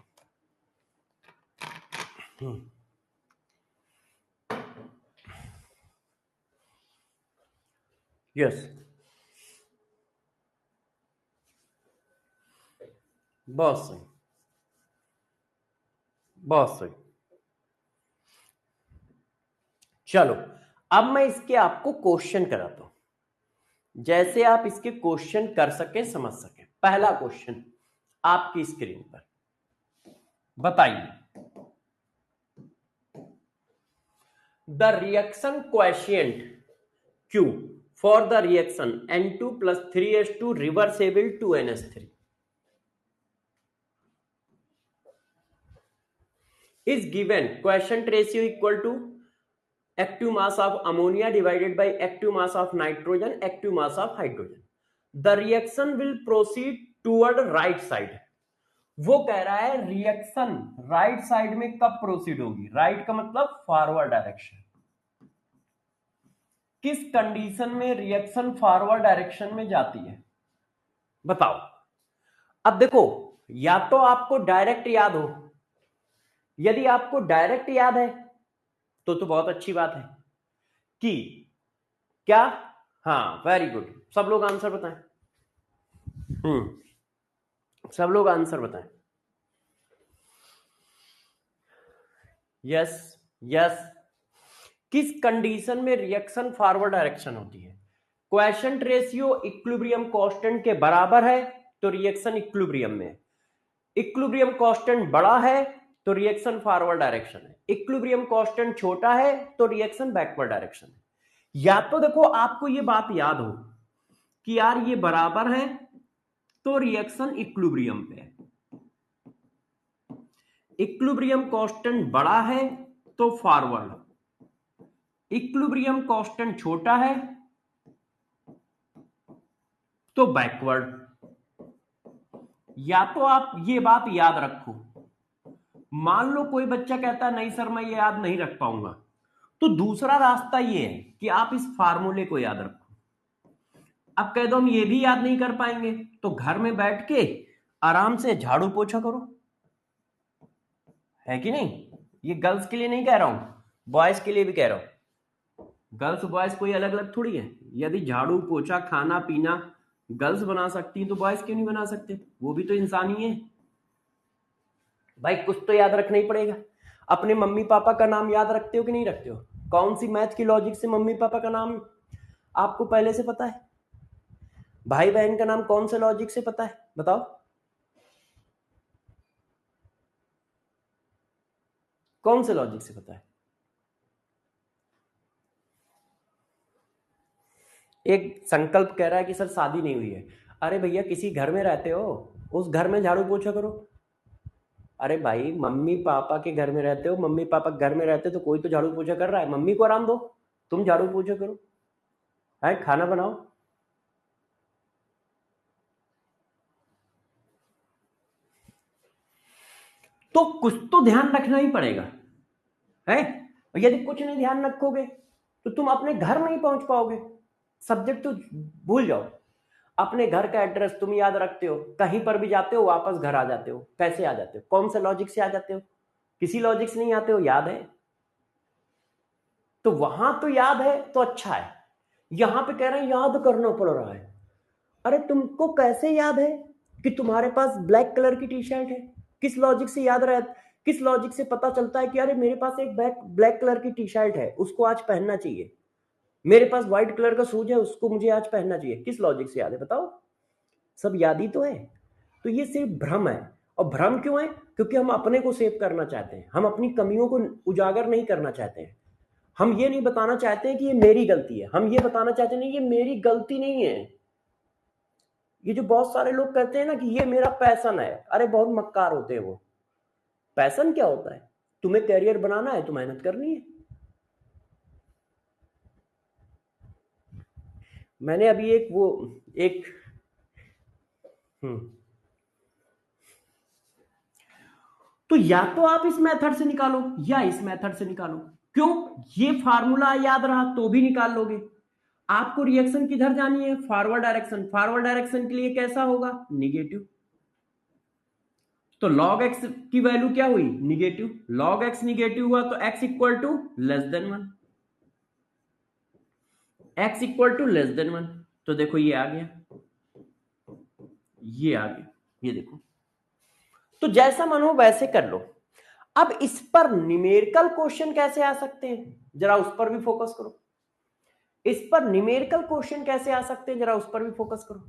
यस, बहुत सही, बहुत सही। चलो अब मैं इसके आपको क्वेश्चन कराता हूं, जैसे आप इसके क्वेश्चन कर सके, समझ सके। पहला क्वेश्चन आपकी स्क्रीन पर, बताइए the reaction coefficient Q for the reaction N2 plus 3S2 reversible to NS3 is given. Quotient ratio equal to active mass of ammonia divided by active mass of nitrogen, active mass of hydrogen. The reaction will proceed toward right side. वो कह रहा है reaction right side में कब proceed होगी, right का मतलब forward direction. किस कंडीशन में रिएक्शन फॉरवर्ड डायरेक्शन में जाती है, बताओ। अब देखो, या तो आपको डायरेक्ट याद हो, यदि आपको डायरेक्ट याद है तो बहुत अच्छी बात है कि क्या? हाँ, वेरी गुड, सब लोग आंसर बताएं। सब लोग आंसर बताएं। Yes, yes. किस कंडीशन में रिएक्शन फॉरवर्ड डायरेक्शन होती है? क्वेश्चन रेशियो इक्विलिब्रियम कांस्टेंट के बराबर है तो रिएक्शन इक्विलिब्रियम में है। इक्विलिब्रियम कांस्टेंट बड़ा है तो रिएक्शन फॉरवर्ड डायरेक्शन है। इक्विलिब्रियम कांस्टेंट छोटा है तो रिएक्शन बैकवर्ड डायरेक्शन है। या तो देखो आपको ये बात याद हो कि यार ये बराबर है तो रिएक्शन इक्विलिब्रियम पे है, इक्विलिब्रियम कांस्टेंट बड़ा है तो फॉरवर्ड, इक्विलिब्रियम कांस्टेंट छोटा है तो बैकवर्ड। या तो आप ये बात याद रखो, मान लो कोई बच्चा कहता है नहीं सर मैं ये याद नहीं रख पाऊंगा, तो दूसरा रास्ता ये है कि आप इस फार्मूले को याद रखो। अब कह दो हम ये भी याद नहीं कर पाएंगे तो घर में बैठ के आराम से झाड़ू पोछा करो, है कि नहीं? ये गर्ल्स के लिए नहीं कह रहा हूं, बॉयज के लिए भी कह रहा हूं। गर्ल्स बॉयज कोई अलग अलग थोड़ी है। यदि झाड़ू पोछा खाना पीना गर्ल्स बना सकती हैं तो बॉयज क्यों नहीं बना सकते? वो भी तो इंसान ही है भाई। कुछ तो याद रखना ही पड़ेगा। अपने मम्मी पापा का नाम याद रखते हो कि नहीं रखते हो? कौन सी मैथ की लॉजिक से मम्मी पापा का नाम आपको पहले से पता है? भाई बहन का नाम कौन से लॉजिक से पता है बताओ? कौन से लॉजिक से पता है? एक संकल्प कह रहा है कि सर शादी नहीं हुई है। अरे भैया किसी घर में रहते हो, उस घर में झाड़ू पोछा करो। अरे भाई मम्मी पापा के घर में रहते हो, मम्मी पापा घर में रहते हो तो कोई तो झाड़ू पोछा कर रहा है, मम्मी को आराम दो, तुम झाड़ू पोछा करो, है खाना बनाओ। तो कुछ तो ध्यान रखना ही पड़ेगा, है? यदि कुछ नहीं ध्यान रखोगे तो तुम अपने घर नहीं पहुंच पाओगे। सब्जेक्ट तो भूल जाओ। अपने घर का एड्रेस तुम याद रखते हो, कहीं पर भी जाते हो वापस घर आ जाते हो। कैसे आ जाते हो? कौन से लॉजिक से आ जाते हो? किसी लॉजिक से नहीं आते हो, याद है तो वहां तो याद है तो अच्छा है। यहां पे कह रहे हैं याद करना पड़ रहा है। अरे तुमको कैसे याद है कि तुम्हारे पास ब्लैक कलर की टी शर्ट है? किस लॉजिक से याद रहा? किस लॉजिक से पता चलता है कि अरे मेरे पास एक ब्लैक कलर की टी शर्ट है, उसको आज पहनना चाहिए? मेरे पास व्हाइट कलर का शूज है, उसको मुझे आज पहनना चाहिए। किस लॉजिक से याद है बताओ? सब याद ही तो है। तो ये सिर्फ भ्रम है। और भ्रम क्यों है? क्योंकि हम अपने को सेव करना चाहते हैं, हम अपनी कमियों को उजागर नहीं करना चाहते हैं। हम ये नहीं बताना चाहते हैं कि ये मेरी गलती है, हम ये बताना चाहते नहीं ये मेरी गलती नहीं है। ये जो बहुत सारे लोग कहते हैं ना कि ये मेरा पैशन है, अरे बहुत मक्कार होते हैं वो। पैशन क्या होता है? तुम्हें कैरियर बनाना है तो मेहनत करनी है। मैंने अभी एक हम्म तो या तो आप इस मेथड से निकालो या इस मेथड से निकालो। क्यों? ये फार्मूला याद रहा तो भी निकाल लोगे। आपको रिएक्शन किधर जानी है? Forward direction. फॉरवर्ड डायरेक्शन के लिए कैसा होगा? निगेटिव। तो log x की वैल्यू क्या हुई? निगेटिव। log x निगेटिव हुआ तो x equal to less than 1, x equal to less than 1। तो देखो ये आ गया, ये आ गया, ये देखो। तो जैसा मन हो वैसे कर लो। अब इस पर न्यूमेरिकल क्वेश्चन कैसे आ सकते हैं, जरा उस पर भी फोकस करो। इस पर न्यूमेरिकल क्वेश्चन कैसे आ सकते हैं, जरा उस पर भी फोकस करो।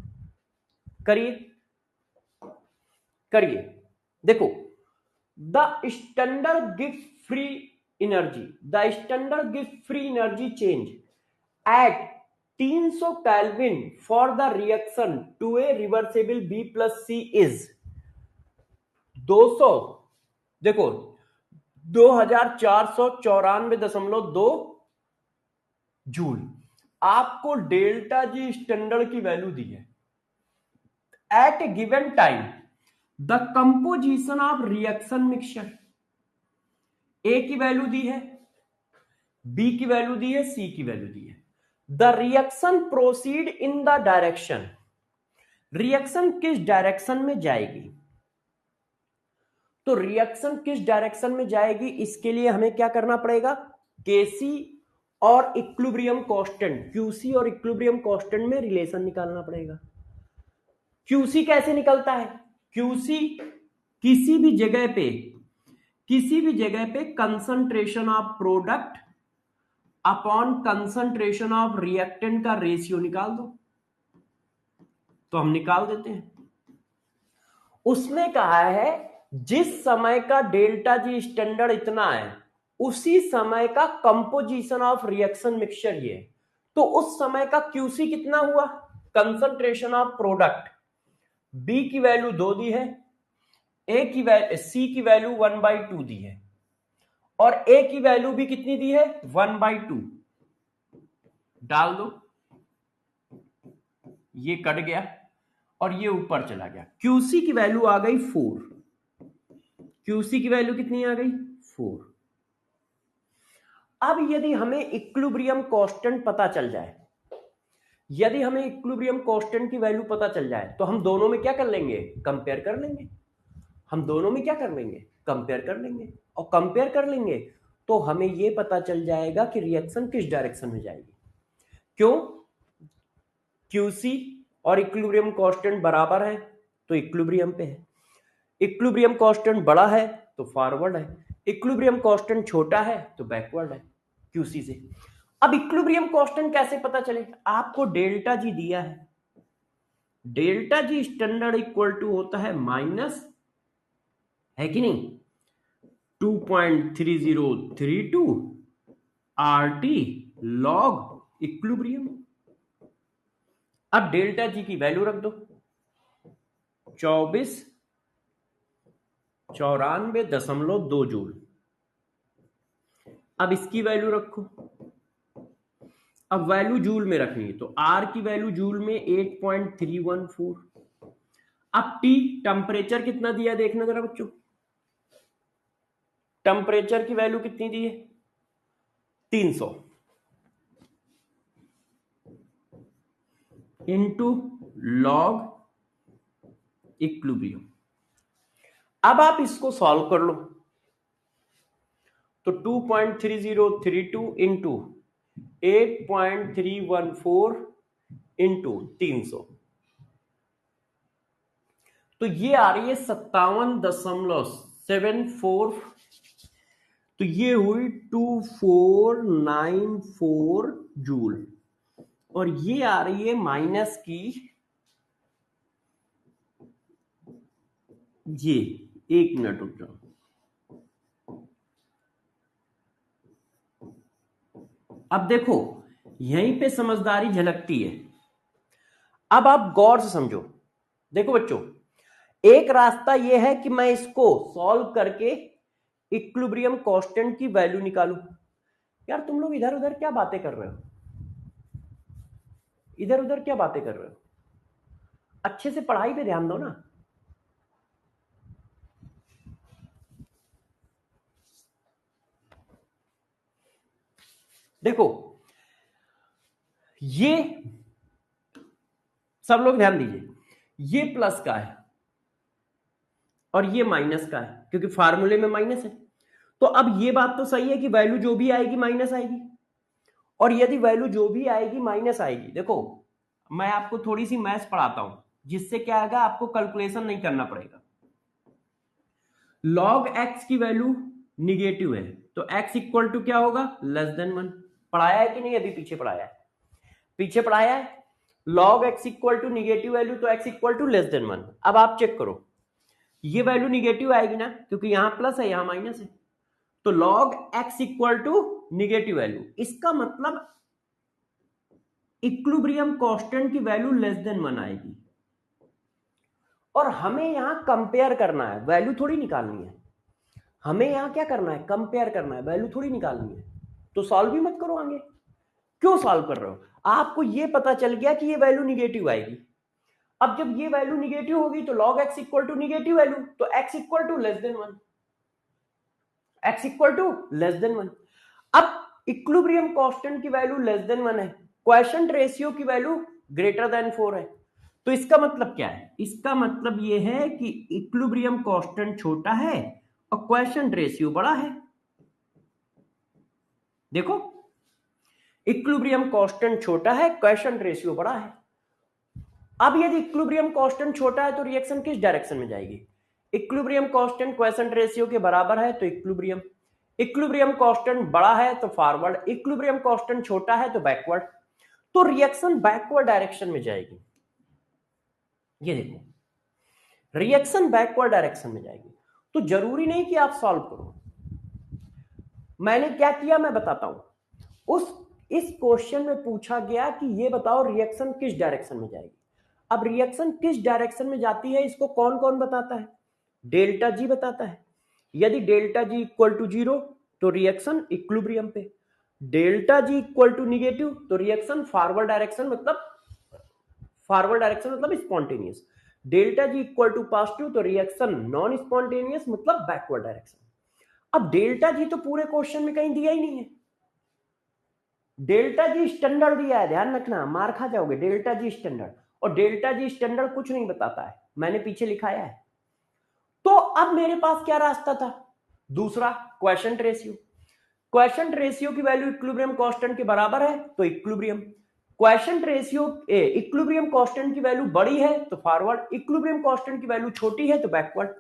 करिए, करिए। देखो, the standard gives free energy, the standard gives free energy change at 300 kelvin for the reaction to A reversible B plus C is 200, देखो 2494.2 जूल। आपको डेल्टा जी स्टैंडर्ड की वैल्यू दी है। At a given time the composition of reaction mixture, A की value दी है, B की value दी है, सी की वैल्यू दी है। The reaction proceed in the direction, reaction किस डायरेक्शन में जाएगी? तो रिएक्शन किस डायरेक्शन में जाएगी इसके लिए हमें क्या करना पड़ेगा? केसी और इक्विलिब्रियम कांस्टेंट, क्यूसी और इक्विलिब्रियम कांस्टेंट में रिलेशन निकालना पड़ेगा। क्यूसी कैसे निकलता है? क्यूसी किसी भी जगह पे concentration of product upon concentration of reactant का रेशियो निकाल दो। तो हम निकाल देते हैं। उसने कहा है जिस समय का डेल्टा जी स्टैंडर्ड इतना है उसी समय का कंपोजिशन ऑफ रिएक्शन मिक्सचर ये है। तो उस समय का क्यूसी कितना हुआ? कंसंट्रेशन ऑफ प्रोडक्ट, बी की वैल्यू 2 दी है, सी की वैल्यू 1/2 दी है और ए की वैल्यू भी कितनी दी है? 1/2। डाल दो, ये कट गया और ये ऊपर चला गया। क्यूसी की वैल्यू आ गई 4। क्यूसी की वैल्यू कितनी आ गई? 4। अब यदि हमें इक्विलिब्रियम कांस्टेंट पता चल जाए, यदि हमें इक्विलिब्रियम कांस्टेंट की वैल्यू पता चल जाए तो हम दोनों में क्या कर लेंगे? कंपेयर कर लेंगे। हम दोनों में क्या कर लेंगे? कंपेयर कर लेंगे। और कंपेयर कर लेंगे तो हमें यह पता चल जाएगा कि रिएक्शन किस डायरेक्शन में जाएगी। क्यों? क्यूसी और इक्विलिब्रियम कांस्टेंट बराबर है तो इक्विलिब्रियम पे है, इक्विलिब्रियम कांस्टेंट बड़ा है तो फॉरवर्ड है, इक्विलिब्रियम कांस्टेंट छोटा है तो बैकवर्ड है क्यूसी से। अब इक्विलिब्रियम कांस्टेंट कैसे पता चलेगा? आपको डेल्टा जी दिया है, delta G standard equal to होता है माइनस, है कि नहीं, 2.3032 RT log इक्विलिब्रियम। अब डेल्टा जी की वैल्यू रख दो 2494.2 जूल। अब इसकी वैल्यू रखो, अब वैल्यू जूल में रखनी है तो आर की वैल्यू जूल में 8.314। अब टी टेम्परेचर कितना दिया देखना जरा बच्चों, टेम्परेचर की वैल्यू कितनी दी है? 300 इंटू लॉग इक्विलिब्रियम। अब आप इसको सॉल्व कर लो तो 2.3032 इंटू 8.314 इंटू 300 तो ये आ रही है 57.74। तो ये हुई 2494 जूल और ये आ रही है माइनस की ये, 1 मिनट रुक जाओ, अब देखो यहीं पे समझदारी झलकती है। अब आप गौर से समझो, देखो बच्चों एक रास्ता यह है कि मैं इसको सॉल्व करके इक्विलिब्रियम कांस्टेंट की वैल्यू निकालूं। यार तुम लोग इधर उधर क्या बातें कर रहे हो? इधर उधर क्या बातें कर रहे हो? अच्छे से पढ़ाई पे ध्यान दो ना। देखो ये सब लोग ध्यान दीजिए, ये प्लस का है और ये माइनस का है क्योंकि फार्मूले में माइनस है। तो अब ये बात तो सही है कि वैल्यू जो भी आएगी माइनस आएगी, और यदि वैल्यू जो भी आएगी माइनस आएगी, देखो मैं आपको थोड़ी सी मैथ्स पढ़ाता हूं जिससे क्या आएगा, आपको कैलकुलेशन नहीं करना पड़ेगा। log x की वैल्यू निगेटिव है तो x इक्वल टू क्या होगा? Less than 1। पढ़ाया है कि नहीं? अभी पीछे पढ़ाया है, पीछे पढ़ाया है। log x equal to negative value तो x equal to less than 1। अब आप चेक करो, ये वैल्यू निगेटिव आएगी ना क्योंकि यहां प्लस है यहां माइनस है, तो log x equal to negative value, इसका मतलब इक्विलिब्रियम कांस्टेंट की वैल्यू लेस देन 1 आएगी। और हमें यहां कंपेयर करना है, वैल्यू थोड़ी निकालनी है। हमें यहां क्या करना है? कंपेयर करना है, वैल्यू थोड़ी निकालनी है। तो सॉल्व भी मत करो आगे। क्यों सॉल्व कर रहे हो? आपको यह पता चल गया कि ये वैल्यू निगेटिव आएगी। अब जब ये वैल्यू निगेटिव होगी तो log x equal to negative value तो x equal to less than 1, x equal to less than 1। अब इक्विलिब्रियम कांस्टेंट की वैल्यू लेस देन 1 है, क्वोशिएंट रेशियो की वैल्यू ग्रेटर देन 4 है, तो इसका मतलब क्या है? इसका मतलब यह है कि इक्विलिब्रियम कांस्टेंट छोटा है और क्वोशिएंट रेशियो बड़ा है। देखो इक्विलिब्रियम कांस्टेंट छोटा है, क्वेश्चन रेशियो बड़ा है। अब यदि इक्विलिब्रियम कांस्टेंट छोटा है तो रिएक्शन किस डायरेक्शन में जाएगी? इक्विलिब्रियम कांस्टेंट क्वेश्चन रेशियो के बराबर है तो इक्विलिब्रियम, इक्विलिब्रियम कांस्टेंट बड़ा है तो फॉरवर्ड, इक्विलिब्रियम कांस्टेंट छोटा है तो बैकवर्ड, तो रिएक्शन बैकवर्ड डायरेक्शन में जाएगी। ये देखो रिएक्शन बैकवर्ड डायरेक्शन में जाएगी, तो जरूरी नहीं कि आप सॉल्व करो। मैंने क्या किया मैं बताता हूं। इस क्वेश्चन में पूछा गया कि ये बताओ रिएक्शन किस डायरेक्शन में जाएगी। अब रिएक्शन किस डायरेक्शन में जाती है इसको कौन कौन बताता है? डेल्टा जी बताता है। यदि डेल्टा जी इक्वल टू 0 तो रिएक्शन इक्विलिब्रियम पे, delta G equal to negative तो रिएक्शन फॉरवर्ड डायरेक्शन मतलब spontaneous, delta G equal to positive तो रिएक्शन नॉन स्पॉन्टेनियस मतलब बैकवर्ड डायरेक्शन। अब डेल्टा जी तो पूरे क्वेश्चन में कहीं दिया ही नहीं है। डेल्टा जी स्टैंडर्ड दिया है, ध्यान रखना मार खा जाओगे। डेल्टा जी स्टैंडर्ड, और डेल्टा जी स्टैंडर्ड कुछ नहीं बताता है, मैंने पीछे लिखाया है। तो अब मेरे पास क्या रास्ता था? दूसरा, क्वेश्चन रेशियो। क्वेश्चन रेशियो की वैल्यू इक्विलिब्रियम कांस्टेंट के बराबर है तो equilibrium, question ratio equilibrium constant की वैल्यू बड़ी है तो फॉरवर्ड, इक्विलिब्रियम कांस्टेंट की वैल्यू छोटी है तो बैकवर्ड।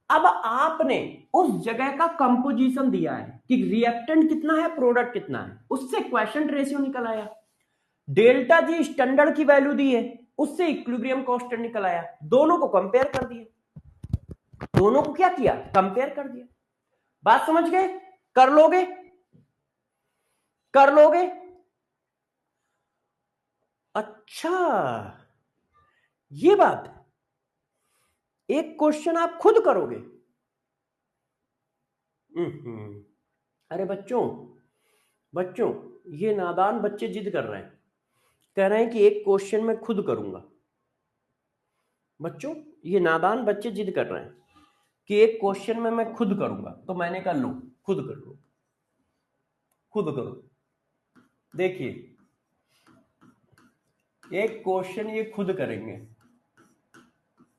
अब आपने उस जगह का कंपोजिशन दिया है कि रिएक्टेंट कितना है, प्रोडक्ट कितना है, उससे क्वेश्चन रेशियो निकल आया। डेल्टा जी स्टैंडर्ड की वैल्यू दी है, उससे इक्विलिब्रियम कांस्टेंट निकल आया। दोनों को कंपेयर कर दिया, दोनों को क्या किया? कंपेयर कर दिया। बात समझ गए? कर लोगे? कर लोगे? अच्छा, ये बात। एक क्वेश्चन आप खुद करोगे? अरे बच्चों, बच्चों ये नादान बच्चे जिद कर रहे हैं, कह रहे हैं कि एक क्वेश्चन मैं खुद करूंगा। बच्चों ये नादान बच्चे जिद कर रहे हैं कि एक क्वेश्चन में मैं खुद करूंगा, तो मैंने कहा लो खुद कर लो, खुद करो। देखिए एक क्वेश्चन ये खुद करेंगे,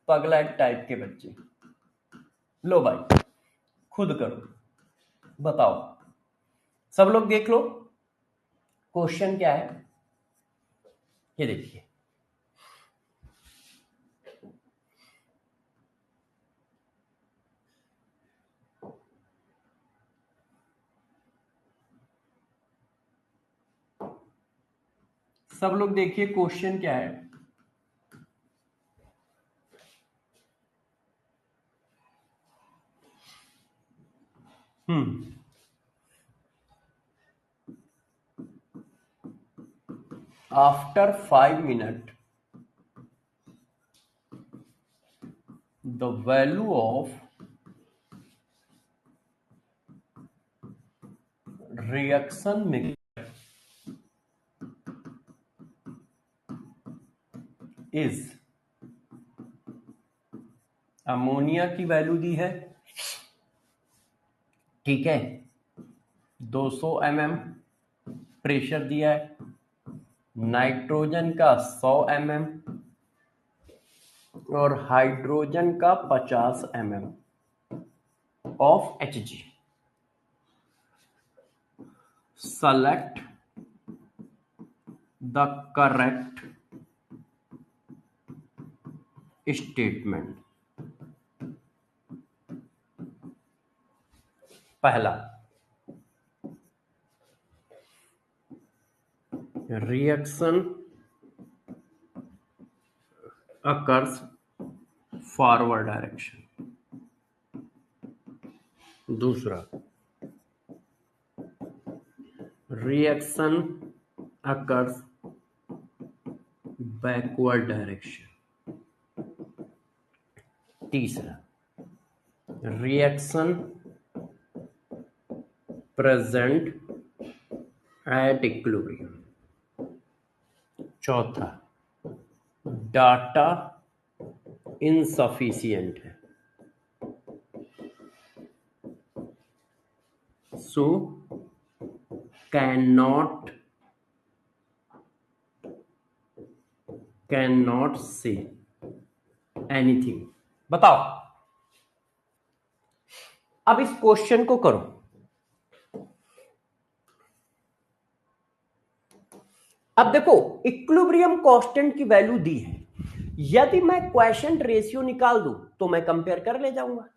पगला टाइप के बच्चे। लो भाई खुद करो, बताओ। सब लोग देख लो क्वेश्चन क्या है। ये देखिए, सब लोग देखिए क्वेश्चन क्या है। After 5 minutes the value of reaction mixture is, ammonia की वैल्यू दी है, ठीक है, 200 mm प्रेशर दिया है, नाइट्रोजन का 100 mm और हाइड्रोजन का 50 mm of Hg। Select the correct statement. पहला, रिएक्शन occurs फॉरवर्ड डायरेक्शन। दूसरा, रिएक्शन occurs बैकवर्ड डायरेक्शन। तीसरा, रिएक्शन प्रेजेंट एट इक्विलिब्रियम। चौथा, डाटा इनसफिशिएंट है, so can not say anything. बताओ, अब इस क्वेश्चन को करो। अब देखो इक्विलिब्रियम कांस्टेंट की वैल्यू दी है, यदि मैं क्वेश्चन रेशियो निकाल दूं तो मैं कंपेयर कर ले जाऊंगा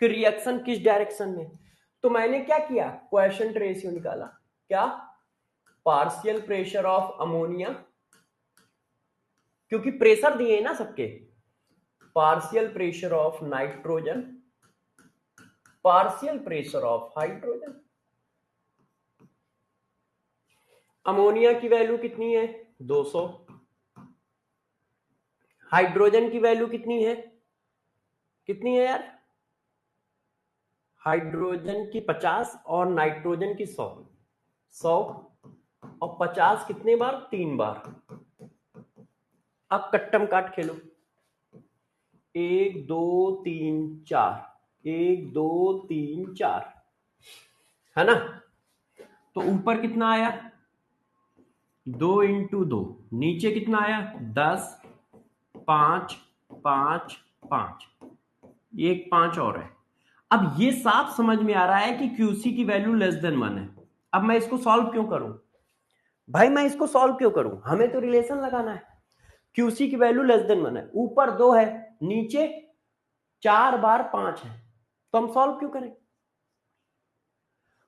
कि रिएक्शन किस डायरेक्शन में। तो मैंने क्या किया, क्वेश्चन रेशियो निकाला, क्या, पार्शियल प्रेशर ऑफ अमोनिया, क्योंकि प्रेशर दिए ना सबके, partial pressure of nitrogen, partial pressure of hydrogen. Ammonia की वैल्यू कितनी है, 200, हाइड्रोजन की वैल्यू कितनी है, कितनी है यार, हाइड्रोजन की 50 और नाइट्रोजन की 100, 100 और 50 कितने बार, 3 बार। अब कट्टम काट खेलो, 1 2 3 4, 1 2 3 4, है ना। तो ऊपर कितना आया, 2 इंटू 2, नीचे कितना आया, 10, 5 5 5, ये एक 5 और है। अब ये साफ समझ में आ रहा है कि क्यूसी की वैल्यू लेस देन 1 है। अब मैं इसको सॉल्व क्यों करूं भाई, मैं इसको सॉल्व क्यों करूं, हमें तो रिलेशन लगाना है। क्यूसी की वैल्यू लेस देन 1 है, ऊपर 2 है, नीचे 4 बार 5 है, तो हम सॉल्व क्यों करें।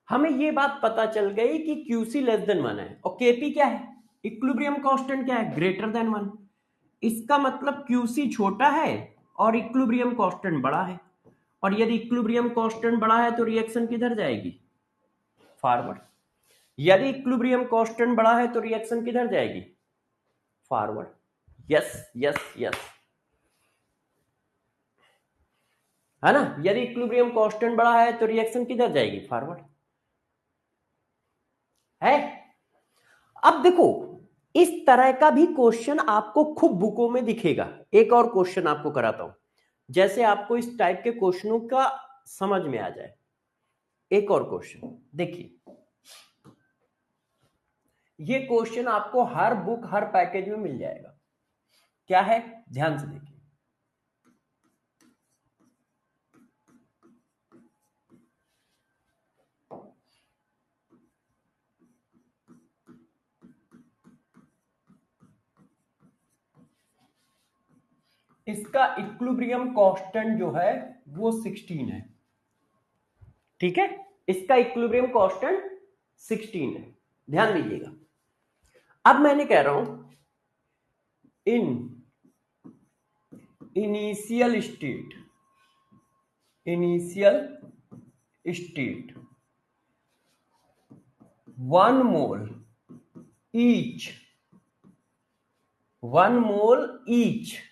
हमें ये बात पता चल गई कि क्यूसी लेस देन 1 है, और केपी क्या है, इक्विलिब्रियम कांस्टेंट क्या है, ग्रेटर देन 1। इसका मतलब क्यूसी छोटा है और इक्विलिब्रियम कांस्टेंट बड़ा है, और यदि इक्विलिब्रियम कांस्टेंट बड़ा है तो रिएक्शन किधर जाएगी, फॉरवर्ड। यदि इक्विलिब्रियम कांस्टेंट बड़ा है तो रिएक्शन किधर जाएगी, फॉरवर्ड। यस यस यस, है ना। यदि इक्विलिब्रियम कांस्टेंट बड़ा है तो रिएक्शन किधर जाएगी, फॉरवर्ड, है। अब देखो इस तरह का भी क्वेश्चन आपको खूब बुकों में दिखेगा। एक और क्वेश्चन आपको कराता हूं, जैसे आपको इस टाइप के क्वेश्चनों का समझ में आ जाए। एक और क्वेश्चन देखिए, ये क्वेश्चन आपको हर बुक हर पैकेज में मिल जाएगा। क्या है, ध्यान से देखिए, इसका इक्विलिब्रियम कांस्टेंट जो है वो 16 है, ठीक है। इसका इक्विलिब्रियम कांस्टेंट 16 है, ध्यान दीजिएगा। अब मैंने कह रहा हूं in initial state, initial state 1 mole each, 1 mole each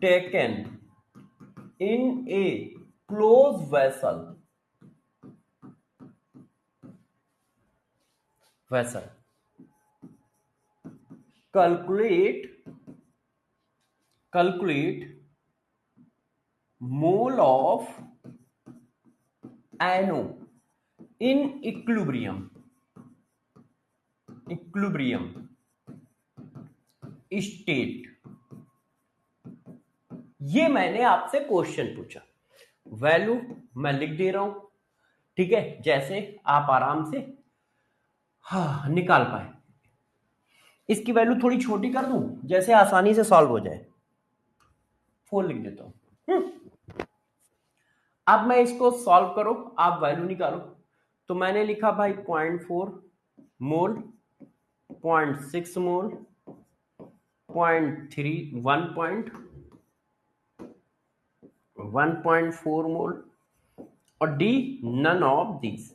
taken in a closed vessel, calculate mole of NO in equilibrium state। ये मैंने आपसे क्वेश्चन पूछा, वैल्यू मैं लिख दे रहा हूं, ठीक है, जैसे आप आराम से निकाल पाए। इसकी वैल्यू थोड़ी छोटी कर दूं जैसे आसानी से सॉल्व हो जाए, 4 लिख देता हूं। अब मैं इसको सॉल्व करो, आप वैल्यू निकालो। तो मैंने लिखा भाई 0.4 मोल, 0.6 मोल, 0.3 1.4 मोल, और डी नन ऑफ दीज।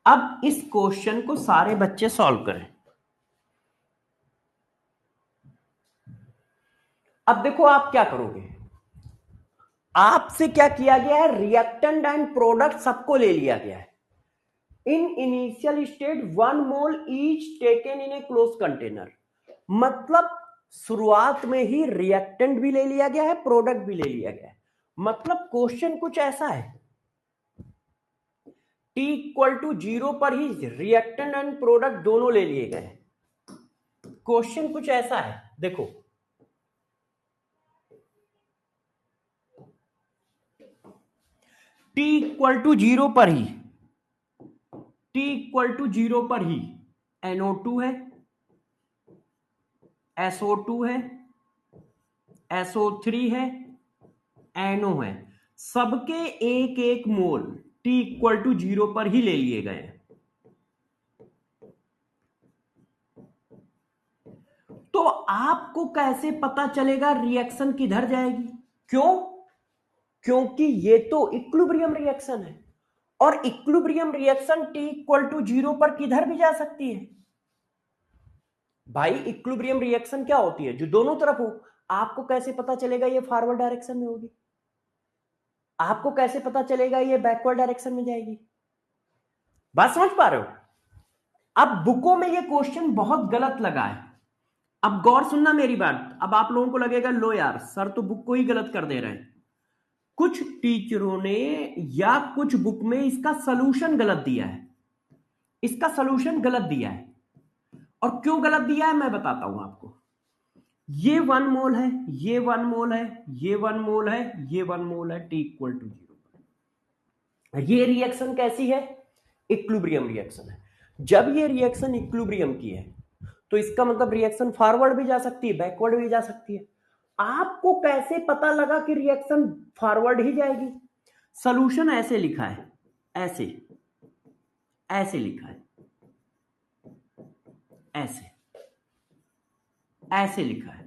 अब इस क्वेश्चन को सारे बच्चे सॉल्व करें। अब देखो आप क्या करोगे, आपसे क्या किया गया है, रिएक्टेंट एंड प्रोडक्ट सबको ले लिया गया है। In initial state 1 mole each taken in A close container, मतलब शुरुआत में ही रिएक्टेंट भी ले लिया गया है, प्रोडक्ट भी ले लिया गया है। मतलब क्वेश्चन कुछ ऐसा है, T इक्वल टू 0 पर ही रिएक्टेंट एंड प्रोडक्ट दोनों ले लिए गए। क्वेश्चन कुछ ऐसा है, देखो T इक्वल टू 0 पर ही T इक्वल टू 0 पर ही NO2 है, SO2 है, SO3 है, NO है, सबके एक एक मोल T इक्वल टू 0 पर ही ले लिए गए हैं। तो आपको कैसे पता चलेगा रिएक्शन किधर जाएगी? क्यों? क्योंकि ये तो इक्विलिब्रियम रिएक्शन है, और equilibrium reaction T equal to 0 पर किधर भी जा सकती है। भाई इक्विलिब्रियम रिएक्शन क्या होती है? जो दोनों तरफ हो। आपको कैसे पता चलेगा ये फॉरवर्ड डायरेक्शन में होगी? आपको कैसे पता चलेगा ये बैकवर्ड डायरेक्शन में जाएगी? बात समझ पा रहे हो? अब बुकों में ये क्वेश्चन बहुत गलत लगा है। अब गौर सुनना मेरी बात। अब आप लोगों को लगेगा लो यार सर तो बुक को ही गलत कर दे रहे हैं। कुछ टीचरों ने या कुछ बुक में इसका सलूशन गलत दिया है, इसका सलूशन गलत दिया है। और क्यों गलत दिया है मैं बताता हूं आपको। ये 1 मोल है, ये 1 मोल है, ये 1 मोल है, ये 1 मोल है, T इक्वल टू 0। ये रिएक्शन कैसी है? इक्विलिब्रियम रिएक्शन है। जब ये रिएक्शन इक्विलिब्रियम की है तो इसका मतलब रिएक्शन फॉरवर्ड भी जा सकती है, बैकवर्ड भी जा सकती है। आपको कैसे पता लगा कि रिएक्शन फॉरवर्ड ही जाएगी? सॉल्यूशन ऐसे लिखा है, ऐसे ऐसे लिखा है, ऐसे ऐसे लिखा है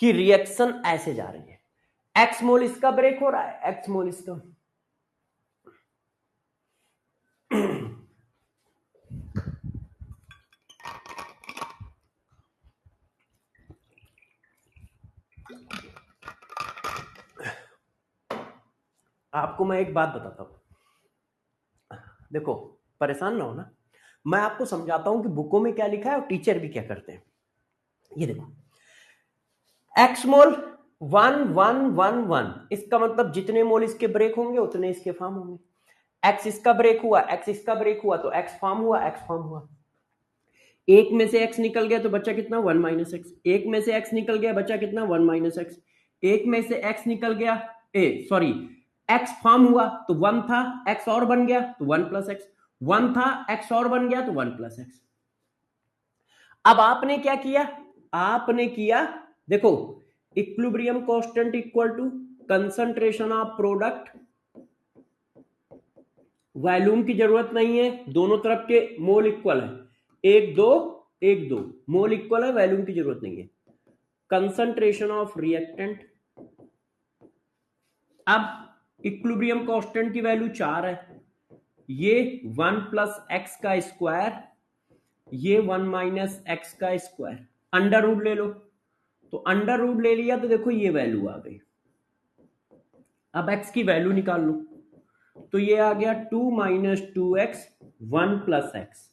कि रिएक्शन ऐसे जा रही है। एक्स मोल इसका ब्रेक हो रहा है, एक्स मोल इसका। आपको मैं एक बात बताता हूं, देखो परेशान ना हो ना, मैं आपको समझाता हूं कि बुकों में क्या लिखा है और टीचर भी क्या करते हैं। ये देखो एक्स मोल 1 1 1 1, इसका मतलब जितने मोल इसके ब्रेक होंगे उतने इसके फॉर्म होंगे। एक्स इसका ब्रेक हुआ, एक्स इसका ब्रेक हुआ तो एक्स फॉर्म हुआ, एक्स फॉर्म हुआ। एक में से एक्स निकल गया तो बच्चा कितना 1 माइनस एक्स। एक में से एक्स निकल गया बच्चा कितना 1 माइनस एक्स। एक में से एक्स निकल गया सॉरी एक्स फॉर्म हुआ तो 1 था, एक्स और बन गया तो 1 प्लस एक्स। 1 था, एक्स और बन गया तो 1 प्लस एक्स। अब आपने क्या किया? आपने किया देखो equilibrium constant equal to concentration of product. Volume की जरूरत नहीं है, दोनों तरफ के मोल इक्वल है, 1 2 1 2 मोल इक्वल है, वॉल्यूम की जरूरत नहीं है। Concentration of reactant. अब इक्विलिब्रियम कांस्टेंट की वैल्यू 4 है, ये 1 प्लस एक्स का स्क्वायर, ये 1 माइनस एक्स का स्क्वायर। अंडर रूट ले लो, तो अंडर रूट ले लिया तो देखो ये वैल्यू आ गई। अब एक्स की वैल्यू निकाल लो, तो ये आ गया 2 माइनस 2x 1 प्लस एक्स।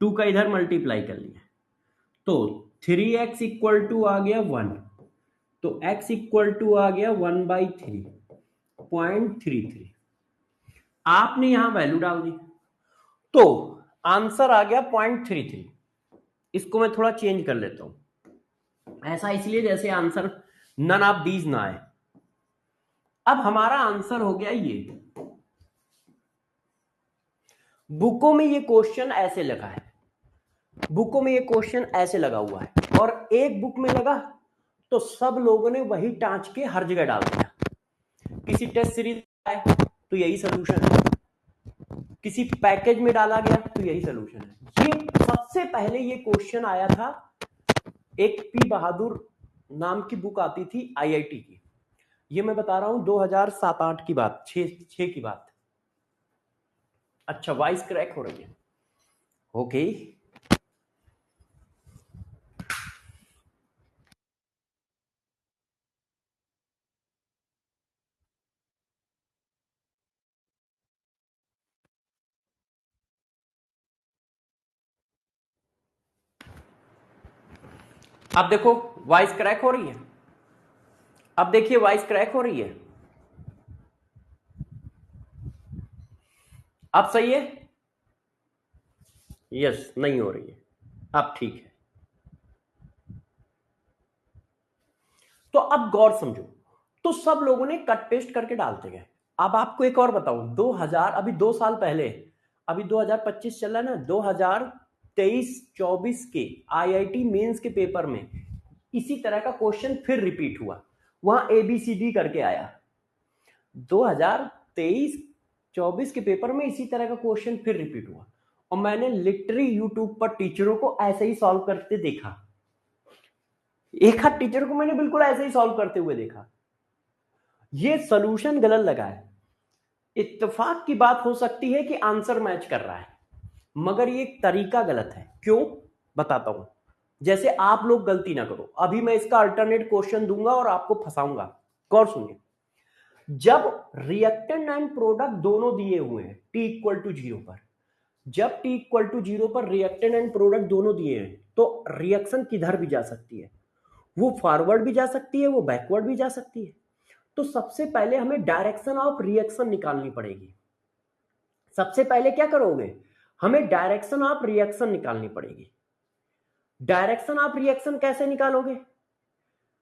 2 का इधर मल्टीप्लाई कर लिया तो 3x इक्वल टू आ गया 1, तो x इक्वल टू आ गया 1/3.33। आपने यहां वैल्यू डाल दी तो आंसर आ गया 0.33। इसको मैं थोड़ा चेंज कर लेता हूं, ऐसा इसलिए जैसे आंसर नन ऑफ दीज ना आए। अब हमारा आंसर हो गया ये। बुकों में ये क्वेश्चन ऐसे लगा है, बुकों में ये क्वेश्चन ऐसे लगा हुआ है, और एक बुक में लगा तो सब लोगों ने वही टांच के हर जगह डाल दिया। किसी टेस्ट सीरीज आए तो यही सोल्यूशन है, किसी पैकेज में डाला गया तो यही सोल्यूशन है। ये सबसे पहले ये क्वेश्चन आया था, एक पी बहादुर नाम की बुक आती थी आईआईटी की, ये मैं बता रहा हूं 2007-8 की बात, 6 की बात। अच्छा वॉइस क्रैक हो रही है, ओके। अब देखो वॉइस क्रैक हो रही है, अब देखिए वॉइस क्रैक हो रही है, अब सही है? यस नहीं हो रही है, अब ठीक है। तो अब गौर समझो, तो सब लोगों ने कट पेस्ट करके डालते गए। अब आपको एक और बताऊं, 2000 अभी 2 साल पहले, अभी 2025 चल रहा है ना, 2023-24 के आईआईटी मेंस के पेपर में इसी तरह का क्वेश्चन फिर रिपीट हुआ, वहां एबीसीडी करके आया। 2023-24 के पेपर में इसी तरह का क्वेश्चन फिर रिपीट हुआ, और मैंने लिटरली यूट्यूब पर टीचरों को ऐसे ही सॉल्व करते देखा। एक आध टीचर को मैंने बिल्कुल ऐसे ही सॉल्व करते हुए देखा। ये सॉल्यूशन गलत लगा है। इत्तेफाक की बात हो सकती है कि आंसर मैच कर रहा है, मगर ये तरीका गलत है। क्यों, बताता हूं। जैसे आप लोग गलती ना करो, अभी मैं इसका अल्टरनेट क्वेश्चन दूंगा और आपको फंसाऊंगा। गौर सुनिए, जब रिएक्टेंट एंड प्रोडक्ट दोनों दिए हुए हैं t इक्वल टू 0 पर, जब t इक्वल टू 0 पर रिएक्टेंट एंड प्रोडक्ट दोनों दिए हैं, तो रिएक्शन किधर भी जा सकती है, वो फॉरवर्ड भी जा सकती है, वो बैकवर्ड भी जा सकती है। तो सबसे पहले हमें डायरेक्शन ऑफ रिएक्शन निकालनी पड़ेगी। सबसे पहले क्या करोगे, हमें डायरेक्शन ऑफ रिएक्शन निकालनी पड़ेगी। डायरेक्शन ऑफ रिएक्शन कैसे निकालोगे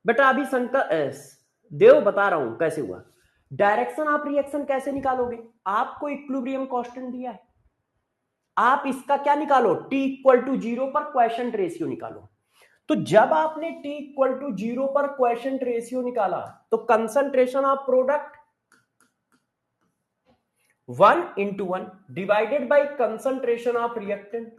बेटा, अभी शंकर देव बता रहा हूं कैसे हुआ। डायरेक्शन ऑफ रिएक्शन कैसे निकालोगे, आपको इक्विलिब्रियम कांस्टेंट दिया है, आप इसका क्या निकालो, t इक्वल टू 0 पर क्वेशंट रेशियो निकालो। तो जब आपने t इक्वल टू 0 पर क्वेशंट रेशियो निकाला, तो concentration of product 1:1 divided by concentration of reactant.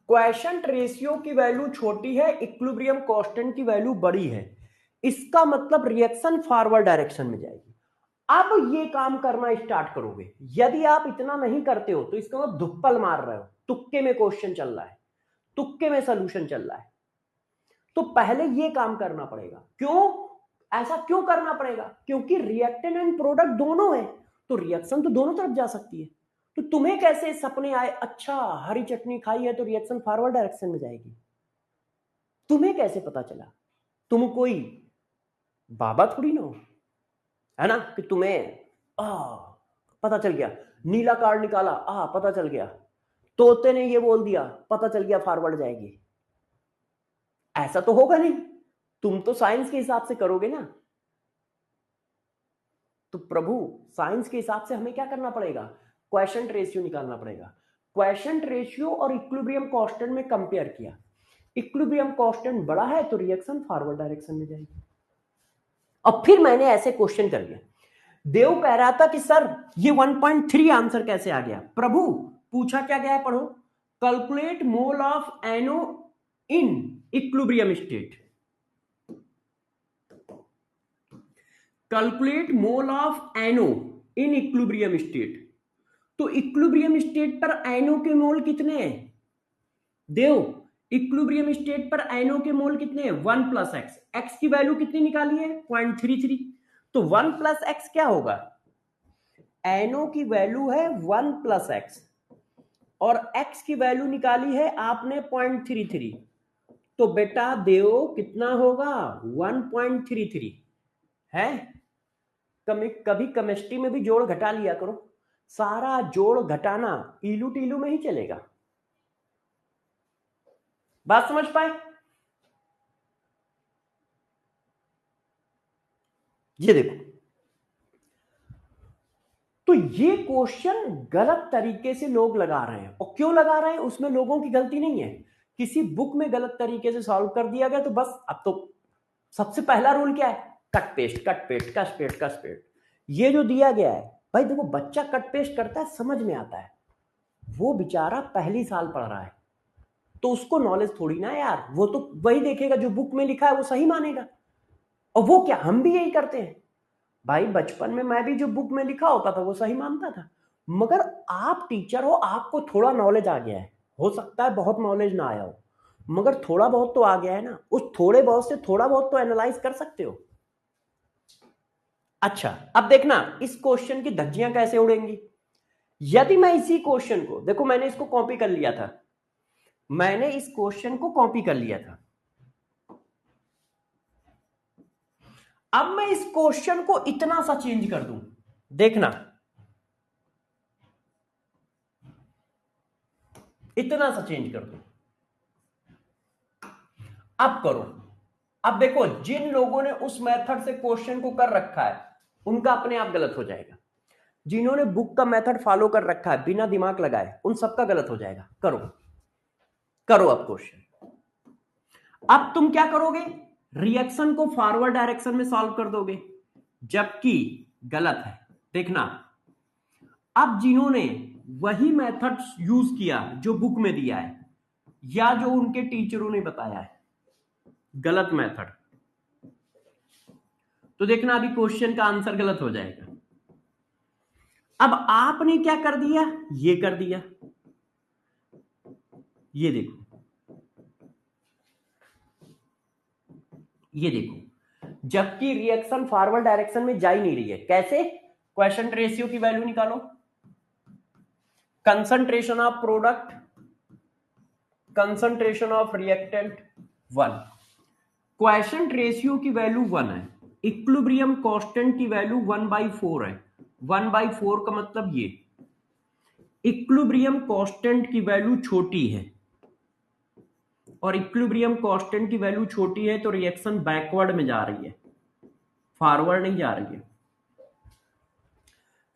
Quotient ratio की वैल्यू छोटी है, इक्विलिब्रियम कांस्टेंट की वैल्यू बड़ी है, इसका मतलब रिएक्शन फॉरवर्ड डायरेक्शन में जाएगी। अब ये काम करना स्टार्ट करोगे। यदि आप इतना नहीं करते हो तो इसका मतलब धुप्पल मार रहे हो, तुक्के में क्वेश्चन चल रहा है, तुक्के में सॉल्यूशन चल रहा है। तो पहले ये काम करना पड़ेगा। क्यों, ऐसा क्यों करना पड़ेगा, क्योंकि रिएक्टेंट एंड प्रोडक्ट दोनों है, तो रिएक्शन तो दोनों तरफ जा सकती है। तो तुम्हें कैसे सपने आए, अच्छा हरी चटनी खाई है तो रिएक्शन फॉरवर्ड डायरेक्शन में जाएगी, तुम्हें कैसे पता चला? तुम कोई बाबा थोड़ी ना हो, है ना, कि तुम्हें पता चल गया, नीला कार्ड निकाला पता चल गया, तोते ने ये बोल दिया पता चल गया फॉरवर्ड जाएगी। ऐसा तो होगा नहीं, तुम तो साइंस के हिसाब से करोगे ना। तो प्रभु, साइंस के हिसाब से हमें क्या करना पड़ेगा, क्वेशंट रेशियो निकालना पड़ेगा। क्वेशंट रेशियो और इक्विलिब्रियम कांस्टेंट में कंपेयर किया, इक्विलिब्रियम कांस्टेंट बड़ा है तो रिएक्शन फॉरवर्ड डायरेक्शन में जाएगी। अब फिर मैंने ऐसे क्वेश्चन कर लिया। देव कह रहा था कि सर ये 1.3 आंसर कैसे आ गया, प्रभु पूछा क्या गया है, पढ़ो, calculate mole of NO in equilibrium state, calculate mole of NO in equilibrium state. तो इक्विलिब्रियम स्टेट पर NO के मोल कितने हैं देव, इक्विलिब्रियम स्टेट पर NO के मोल कितने हैं, 1 + x, x की वैल्यू कितनी निकाली है, 0.33। तो 1 + x क्या होगा, NO की वैल्यू है 1 + x, और x की वैल्यू निकाली है आपने 0.33। तो बेटा देव कितना होगा, 1.33 है। कभी कभी केमिस्ट्री में भी जोड़ घटा लिया करो, सारा जोड़ घटाना इलू टीलू में ही चलेगा। बात समझ पाए? ये देखो, तो ये क्वेश्चन गलत तरीके से लोग लगा रहे हैं, और क्यों लगा रहे हैं, उसमें लोगों की गलती नहीं है, किसी बुक में गलत तरीके से सॉल्व कर दिया गया, तो बस अब तो सबसे पहला रूल क्या है, cut paste cut paste cut paste cut paste. ये जो दिया गया है भाई, देखो बच्चा कट पेस्ट करता है, समझ में आता है, वो बेचारा पहली साल पढ़ रहा है, तो उसको नॉलेज थोड़ी ना है यार, वो तो वही देखेगा जो बुक में लिखा है वो सही मानेगा। और वो क्या, हम भी यही करते हैं भाई, बचपन में मैं भी जो बुक में लिखा होता था वो सही मानता था। मगर आप टीचर हो, आपको थोड़ा नॉलेज आ गया है, हो सकता है बहुत नॉलेज ना आया हो, मगर थोड़ा बहुत तो आ गया है ना, उस थोड़े बहुत से थोड़ा बहुत तो एनालाइज कर सकते हो। अच्छा अब देखना इस क्वेश्चन की धज्जियां कैसे उड़ेंगी। यदि मैं इसी क्वेश्चन को, देखो मैंने इसको कॉपी कर लिया था, मैंने इस क्वेश्चन को कॉपी कर लिया था, अब मैं इस क्वेश्चन को इतना सा चेंज कर दूं, देखना इतना सा चेंज कर दूं, अब करो, अब देखो, जिन लोगों ने उस मेथड से क्वेश्चन को कर रखा है उनका अपने आप गलत हो जाएगा, जिन्होंने बुक का मेथड फॉलो कर रखा है बिना दिमाग लगाए उन सबका गलत हो जाएगा। करो करो अब क्वेश्चन। अब तुम क्या करोगे, रिएक्शन को फॉरवर्ड डायरेक्शन में सॉल्व कर दोगे, जबकि गलत है। देखना, अब जिन्होंने वही मेथड यूज किया जो बुक में दिया है या जो उनके टीचरों ने बताया है, गलत मेथड, तो देखना अभी क्वेश्चन का आंसर गलत हो जाएगा। अब आपने क्या कर दिया, ये कर दिया, ये देखो, ये देखो, जबकि रिएक्शन फॉरवर्ड डायरेक्शन में जा ही नहीं रही है। कैसे, क्वेश्चन रेशियो की वैल्यू निकालो, concentration of product, concentration of reactant 1, question ratio की वैल्यू 1 है, इक्विलिब्रियम कांस्टेंट की वैल्यू 1/4 है। 1/4 का मतलब ये, इक्विलिब्रियम कांस्टेंट की वैल्यू छोटी है, और इक्विलिब्रियम कांस्टेंट की वैल्यू छोटी है तो रिएक्शन बैकवर्ड में जा रही है, फॉरवर्ड नहीं जा रही है।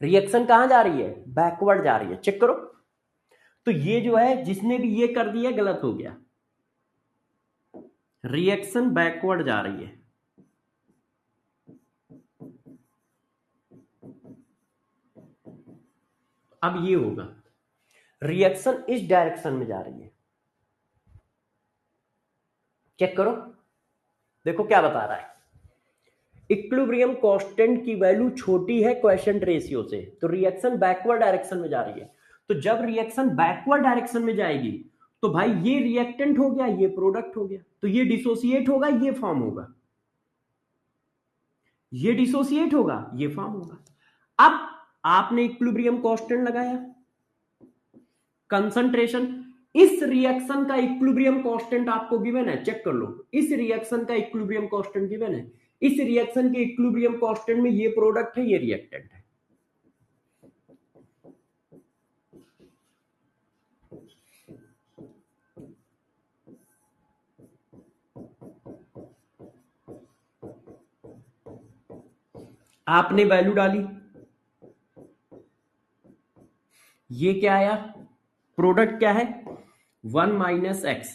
रिएक्शन कहां जा रही है, बैकवर्ड जा रही है। चेक करो, तो ये जो है जिसने भी ये कर दिया गलत हो गया, रिएक्शन बैकवर्ड जा रही है। अब ये होगा, रिएक्शन इस डायरेक्शन में जा रही है। चेक करो, देखो क्या बता रहा है, इक्विलिब्रियम कांस्टेंट की वैल्यू छोटी है क्वेश्चन रेशियो से, तो रिएक्शन बैकवर्ड डायरेक्शन में जा रही है। तो जब रिएक्शन बैकवर्ड डायरेक्शन में जाएगी तो भाई ये रिएक्टेंट हो गया, ये प्रोडक्ट हो गया, तो ये डिसोसिएट होगा, ये फॉर्म होगा, ये डिसोसिएट होगा, ये फॉर्म होगा। अब आपने इक्विलिब्रियम कांस्टेंट लगाया, कंसंट्रेशन, इस रिएक्शन का इक्विलिब्रियम कांस्टेंट आपको गिवन है, चेक कर लो, इस रिएक्शन का इक्विलिब्रियम कांस्टेंट गिवन है, इस रिएक्शन के इक्विलिब्रियम कांस्टेंट में ये प्रोडक्ट है, ये रिएक्टेंट है। आपने वैल्यू डाली, ये क्या आया, प्रोडक्ट क्या है 1 - x,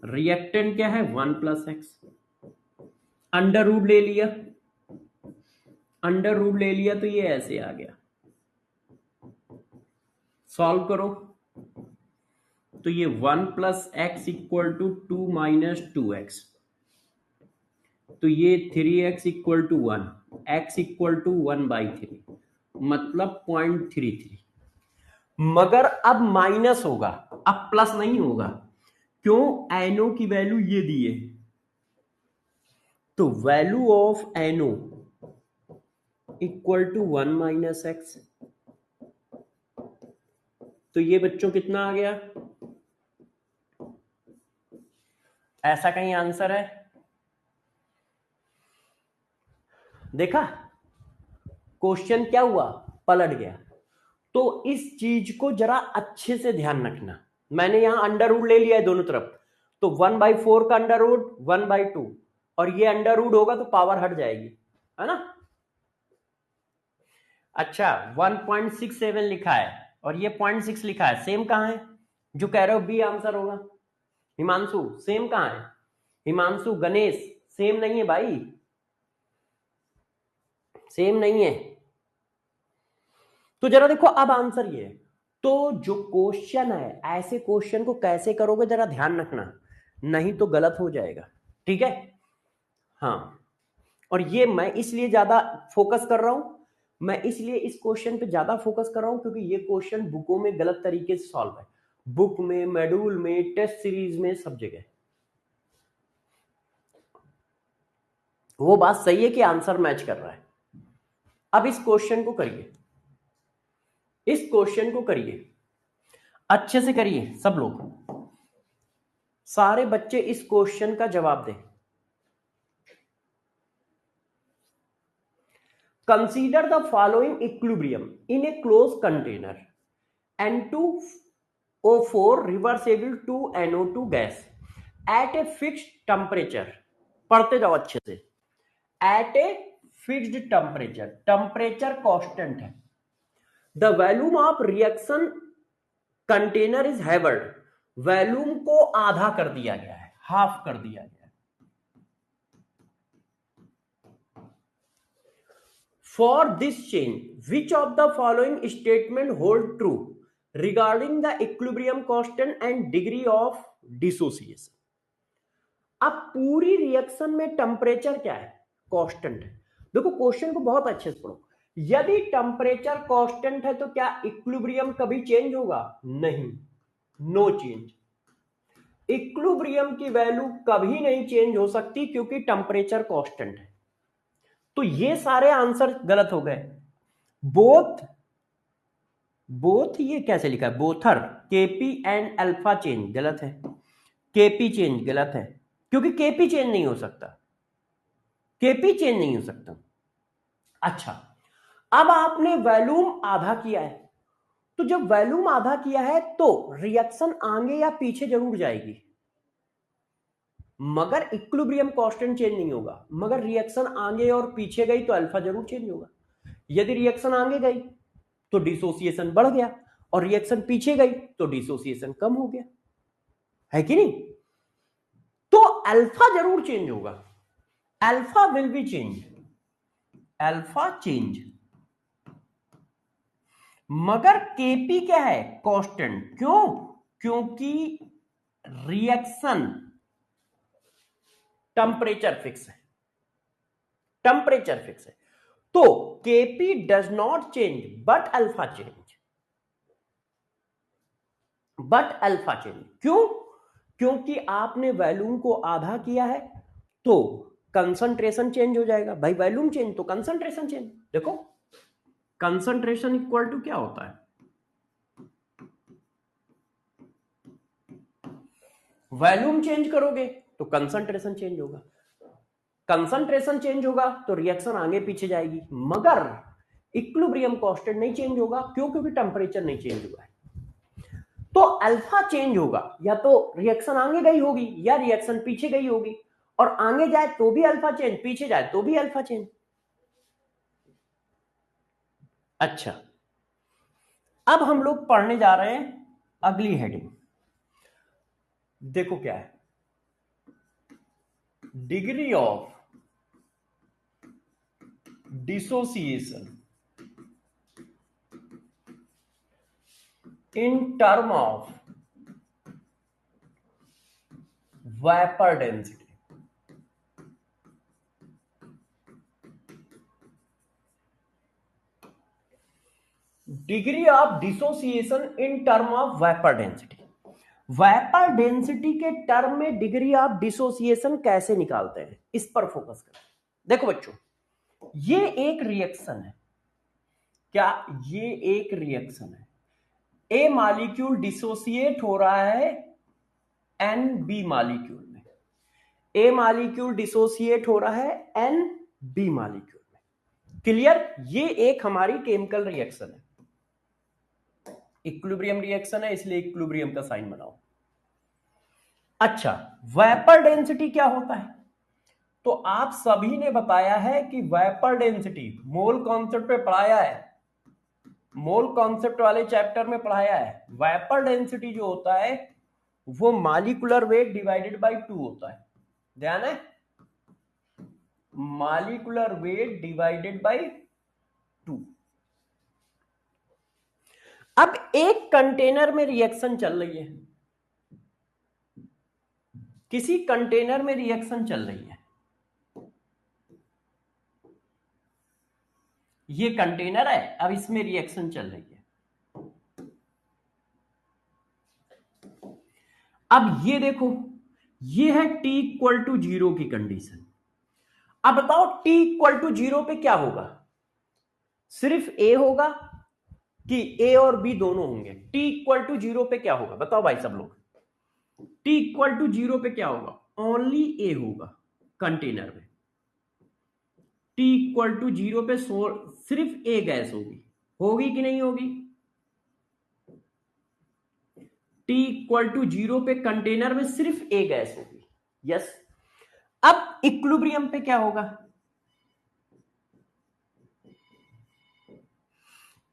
रिएक्टेंट क्या है 1 + x, अंडर रूट ले लिया, अंडर रूट ले लिया तो ये ऐसे आ गया। सॉल्व करो तो ये 1 + x = 2 - 2x, तो ये 3x = 1, x = 1/3, मतलब 0.33। मगर अब माइनस होगा, अब प्लस नहीं होगा, क्यों, NO की वैल्यू ये दी है, तो वैल्यू ऑफ NO = 1 - x, तो ये बच्चों कितना आ गया, ऐसा कहीं आंसर है, देखा क्वेश्चन क्या हुआ, पलट गया। तो इस चीज को जरा अच्छे से ध्यान रखना, मैंने यहां अंडर रूट ले लिया है दोनों तरफ, तो 1/4 का अंडर रूट 1/2, और ये अंडर रूट होगा तो पावर हट जाएगी, है ना। अच्छा 1.67 लिखा है और ये 0.6 लिखा है, सेम कहां है, जो कह रहे हो बी आंसर होगा। हिमांशु सेम कहां है, हिमांशु गणेश सेम नहीं है भाई, सेम नहीं है। तो जरा देखो अब आंसर ये है, तो जो क्वेश्चन है ऐसे क्वेश्चन को कैसे करोगे जरा ध्यान रखना, नहीं तो गलत हो जाएगा, ठीक है। हाँ, और ये मैं इसलिए ज्यादा फोकस कर रहा हूं, मैं इसलिए इस क्वेश्चन पे ज्यादा फोकस कर रहा हूं क्योंकि ये क्वेश्चन बुकों में गलत तरीके से सॉल्व है, बुक में, मॉड्यूल में, टेस्ट सीरीज में, सब जगह। वो बात सही है कि आंसर मैच कर रहा है। अब इस क्वेश्चन को करिए, इस क्वेश्चन को करिए, अच्छे से करिए सब लोग, सारे बच्चे इस क्वेश्चन का जवाब दें। Consider the following equilibrium in a closed container: N2O4 reversible to NO2 gas at a fixed temperature, पढ़ते जाओ अच्छे से, at a fixed temperature, temperature constant है, the volume of reaction container is halved, वॉल्यूम को आधा कर दिया गया है, हाफ कर दिया गया है। For this change which of the following statement hold true regarding the equilibrium constant and degree of dissociation. अब पूरी रिएक्शन में टेम्परेचर क्या है, कांस्टेंट है। देखो क्वेश्चन को बहुत अच्छे से पढ़ो, यदि टेम्परेचर कांस्टेंट है तो क्या इक्विलिब्रियम कभी चेंज होगा? नहीं, नो चेंज। इक्विलिब्रियम की वैल्यू कभी नहीं चेंज हो सकती क्योंकि टेम्परेचर कांस्टेंट है। तो ये सारे आंसर गलत हो गए। बोथ ये कैसे लिखा है, बोथर, केपी एंड अल्फा चेंज गलत है, केपी चेंज गलत है क्योंकि केपी चेंज नहीं हो सकता, केपी चेंज नहीं हो सकता। अच्छा, अब आपने वॉल्यूम आधा किया है, तो जब वॉल्यूम आधा किया है तो रिएक्शन आगे या पीछे जरूर जाएगी, मगर इक्विलिब्रियम कांस्टेंट चेंज नहीं होगा। मगर रिएक्शन आगे और पीछे गई तो अल्फा जरूर चेंज होगा। यदि रिएक्शन आगे गई तो डिसोसिएशन बढ़ गया और रिएक्शन पीछे गई तो डिसोसिएशन कम हो गया, है कि नहीं? तो अल्फा जरूर चेंज होगा, alpha will be change, alpha change, मगर केपी क्या है, कांस्टेंट। क्यों? क्योंकि रिएक्शन टेम्परेचर फिक्स है, टेम्परेचर फिक्स है। तो KP does not change but alpha change, but alpha change. क्यों? क्योंकि आपने वॉल्यूम को आधा किया है तो कंसंट्रेशन चेंज हो जाएगा। भाई वॉल्यूम चेंज तो कंसंट्रेशन चेंज। देखो कंसंट्रेशन इक्वल टू क्या होता है, वॉल्यूम चेंज करोगे तो कंसंट्रेशन चेंज होगा, कंसंट्रेशन चेंज होगा तो रिएक्शन आगे पीछे जाएगी, मगर इक्विलिब्रियम कांस्टेंट नहीं चेंज होगा। क्यों? क्योंकि टेम्परेचर नहीं चेंज हुआ है। तो अल्फा चेंज होगा, या तो रिएक्शन आगे गई होगी या रिएक्शन पीछे गई होगी, और आगे जाए तो भी अल्फा चेंज, पीछे जाए तो भी अल्फा चेंज। अच्छा, अब हम लोग पढ़ने जा रहे हैं अगली हेडिंग। देखो क्या है, degree of dissociation in term of vapor density. Degree of dissociation in term of vapor density. Vapour density के टर्म में डिग्री ऑफ डिसोसिएशन कैसे निकालते हैं, इस पर फोकस करें। देखो बच्चों, ये एक रिएक्शन है, क्या ये एक रिएक्शन है? ए मॉलिक्यूल डिसोसिएट हो रहा है एन बी मॉलिक्यूल में, ए मॉलिक्यूल डिसोसिएट हो रहा है एन बी मॉलिक्यूल में। क्लियर? ये एक हमारी केमिकल रिएक्शन है, इक्विलिब्रियम रिएक्शन है, इसलिए इक्विलिब्रियम का साइन बनाओ। अच्छा, वेपर डेंसिटी क्या होता है? तो आप सभी ने बताया है कि वेपर डेंसिटी मोल कॉन्सेप्ट पे पढ़ाया है, मोल कॉन्सेप्ट वाले चैप्टर में पढ़ाया है। वेपर डेंसिटी जो होता है वो मॉलिक्यूलर वेट डिवाइडेड बाय 2 होता है, ध्यान है, मॉलिक्यूलर वेट डिवाइडेड बाय 2। अब एक कंटेनर में रिएक्शन चल रही है, किसी कंटेनर में रिएक्शन चल रही है, ये कंटेनर है, अब इसमें रिएक्शन चल रही है। अब ये देखो, ये है t इक्वल टू 0 की कंडीशन। अब बताओ t इक्वल टू 0 पे क्या होगा, सिर्फ a होगा कि a और b दोनों होंगे? t इक्वल टू 0 पे क्या होगा बताओ भाई सब लोग, t इक्वल टू 0 पे क्या होगा? ओनली a होगा कंटेनर में। t इक्वल टू 0 पे सिर्फ a गैस होगी, होगी कि नहीं होगी? t इक्वल टू 0 पे कंटेनर में सिर्फ a गैस होगी, यस। अब इक्विलिब्रियम पे क्या होगा?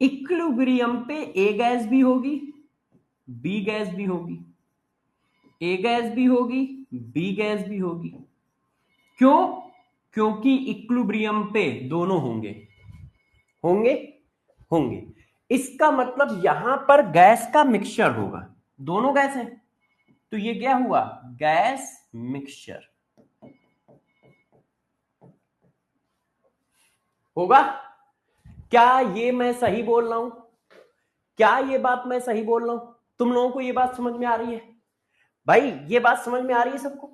इक्विलिब्रियम पे ए गैस भी होगी, बी गैस भी होगी, ए गैस भी होगी, बी गैस भी होगी। क्यों? क्योंकि इक्विलिब्रियम पे दोनों होंगे, होंगे, होंगे। इसका मतलब यहां पर गैस का मिक्सचर होगा, दोनों गैस है, तो ये क्या हुआ? गैस मिक्सचर होगा। क्या ये मैं सही बोल रहा हूं? क्या ये बात मैं सही बोल रहा हूं? तुम लोगों को ये बात समझ में आ रही है? भाई ये बात समझ में आ रही है सबको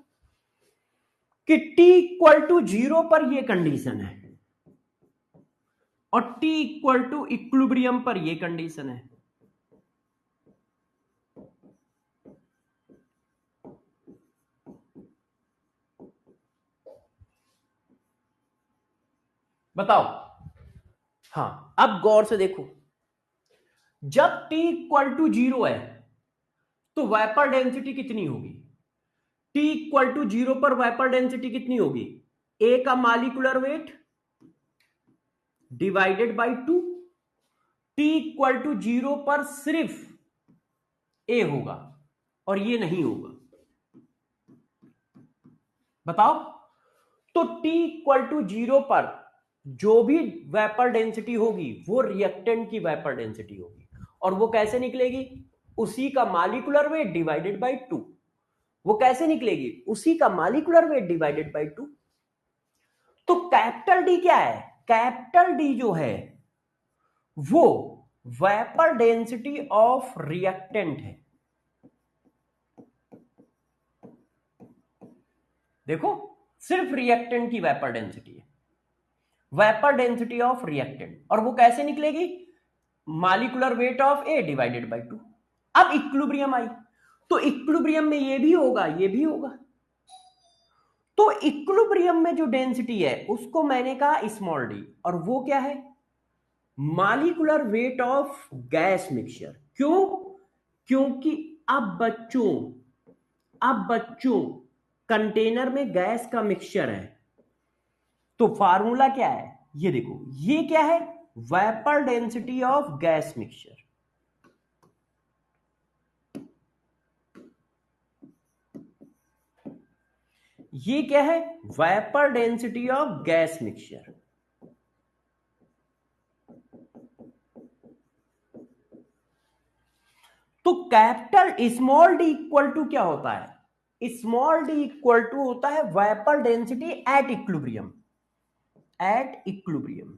कि t इक्वल टू 0 पर ये कंडीशन है और t इक्वल टू इक्विलिब्रियम पर ये कंडीशन है। बताओ। हाँ, अब गौर से देखो, जब t इक्वल टू 0 है तो वेपर डेंसिटी कितनी होगी? t इक्वल टू 0 पर वेपर डेंसिटी कितनी होगी? a का molecular weight divided by 2। t equal to 0 पर सिर्फ a होगा और ये नहीं होगा। बताओ। तो t इक्वल टू 0 पर जो भी वेपर डेंसिटी होगी वो रिएक्टेंट की वेपर डेंसिटी होगी, और वो कैसे निकलेगी? उसी का मॉलिक्यूलर वेट डिवाइडेड बाई 2। वो कैसे निकलेगी? उसी का मॉलिक्यूलर वेट डिवाइडेड बाई 2। तो कैपिटल डी क्या है? कैपिटल डी जो है वो वेपर डेंसिटी ऑफ रिएक्टेंट है। देखो, सिर्फ रिएक्टेंट की वेपर डेंसिटी है, वेपर डेंसिटी ऑफ रिएक्टेंट, और वो कैसे निकलेगी? Molecular weight of A divided by 2। अब इक्विलिब्रियम आई, तो इक्विलिब्रियम में ये भी होगा, ये भी होगा। तो इक्विलिब्रियम में जो डेंसिटी है उसको मैंने कहा स्मॉल डी, और वो क्या है? Molecular weight of gas mixture. क्यों? क्योंकि अब बच्चों कंटेनर में गैस का मिक्सचर है, तो फार्मूला क्या है? ये देखो, ये क्या है? Vapour density of gas mixture. ये क्या है? Vapour density of gas mixture. तो capital small D equal to क्या होता है? स्मॉल डी इक्वल टू होता है vapour density at equilibrium, at equilibrium.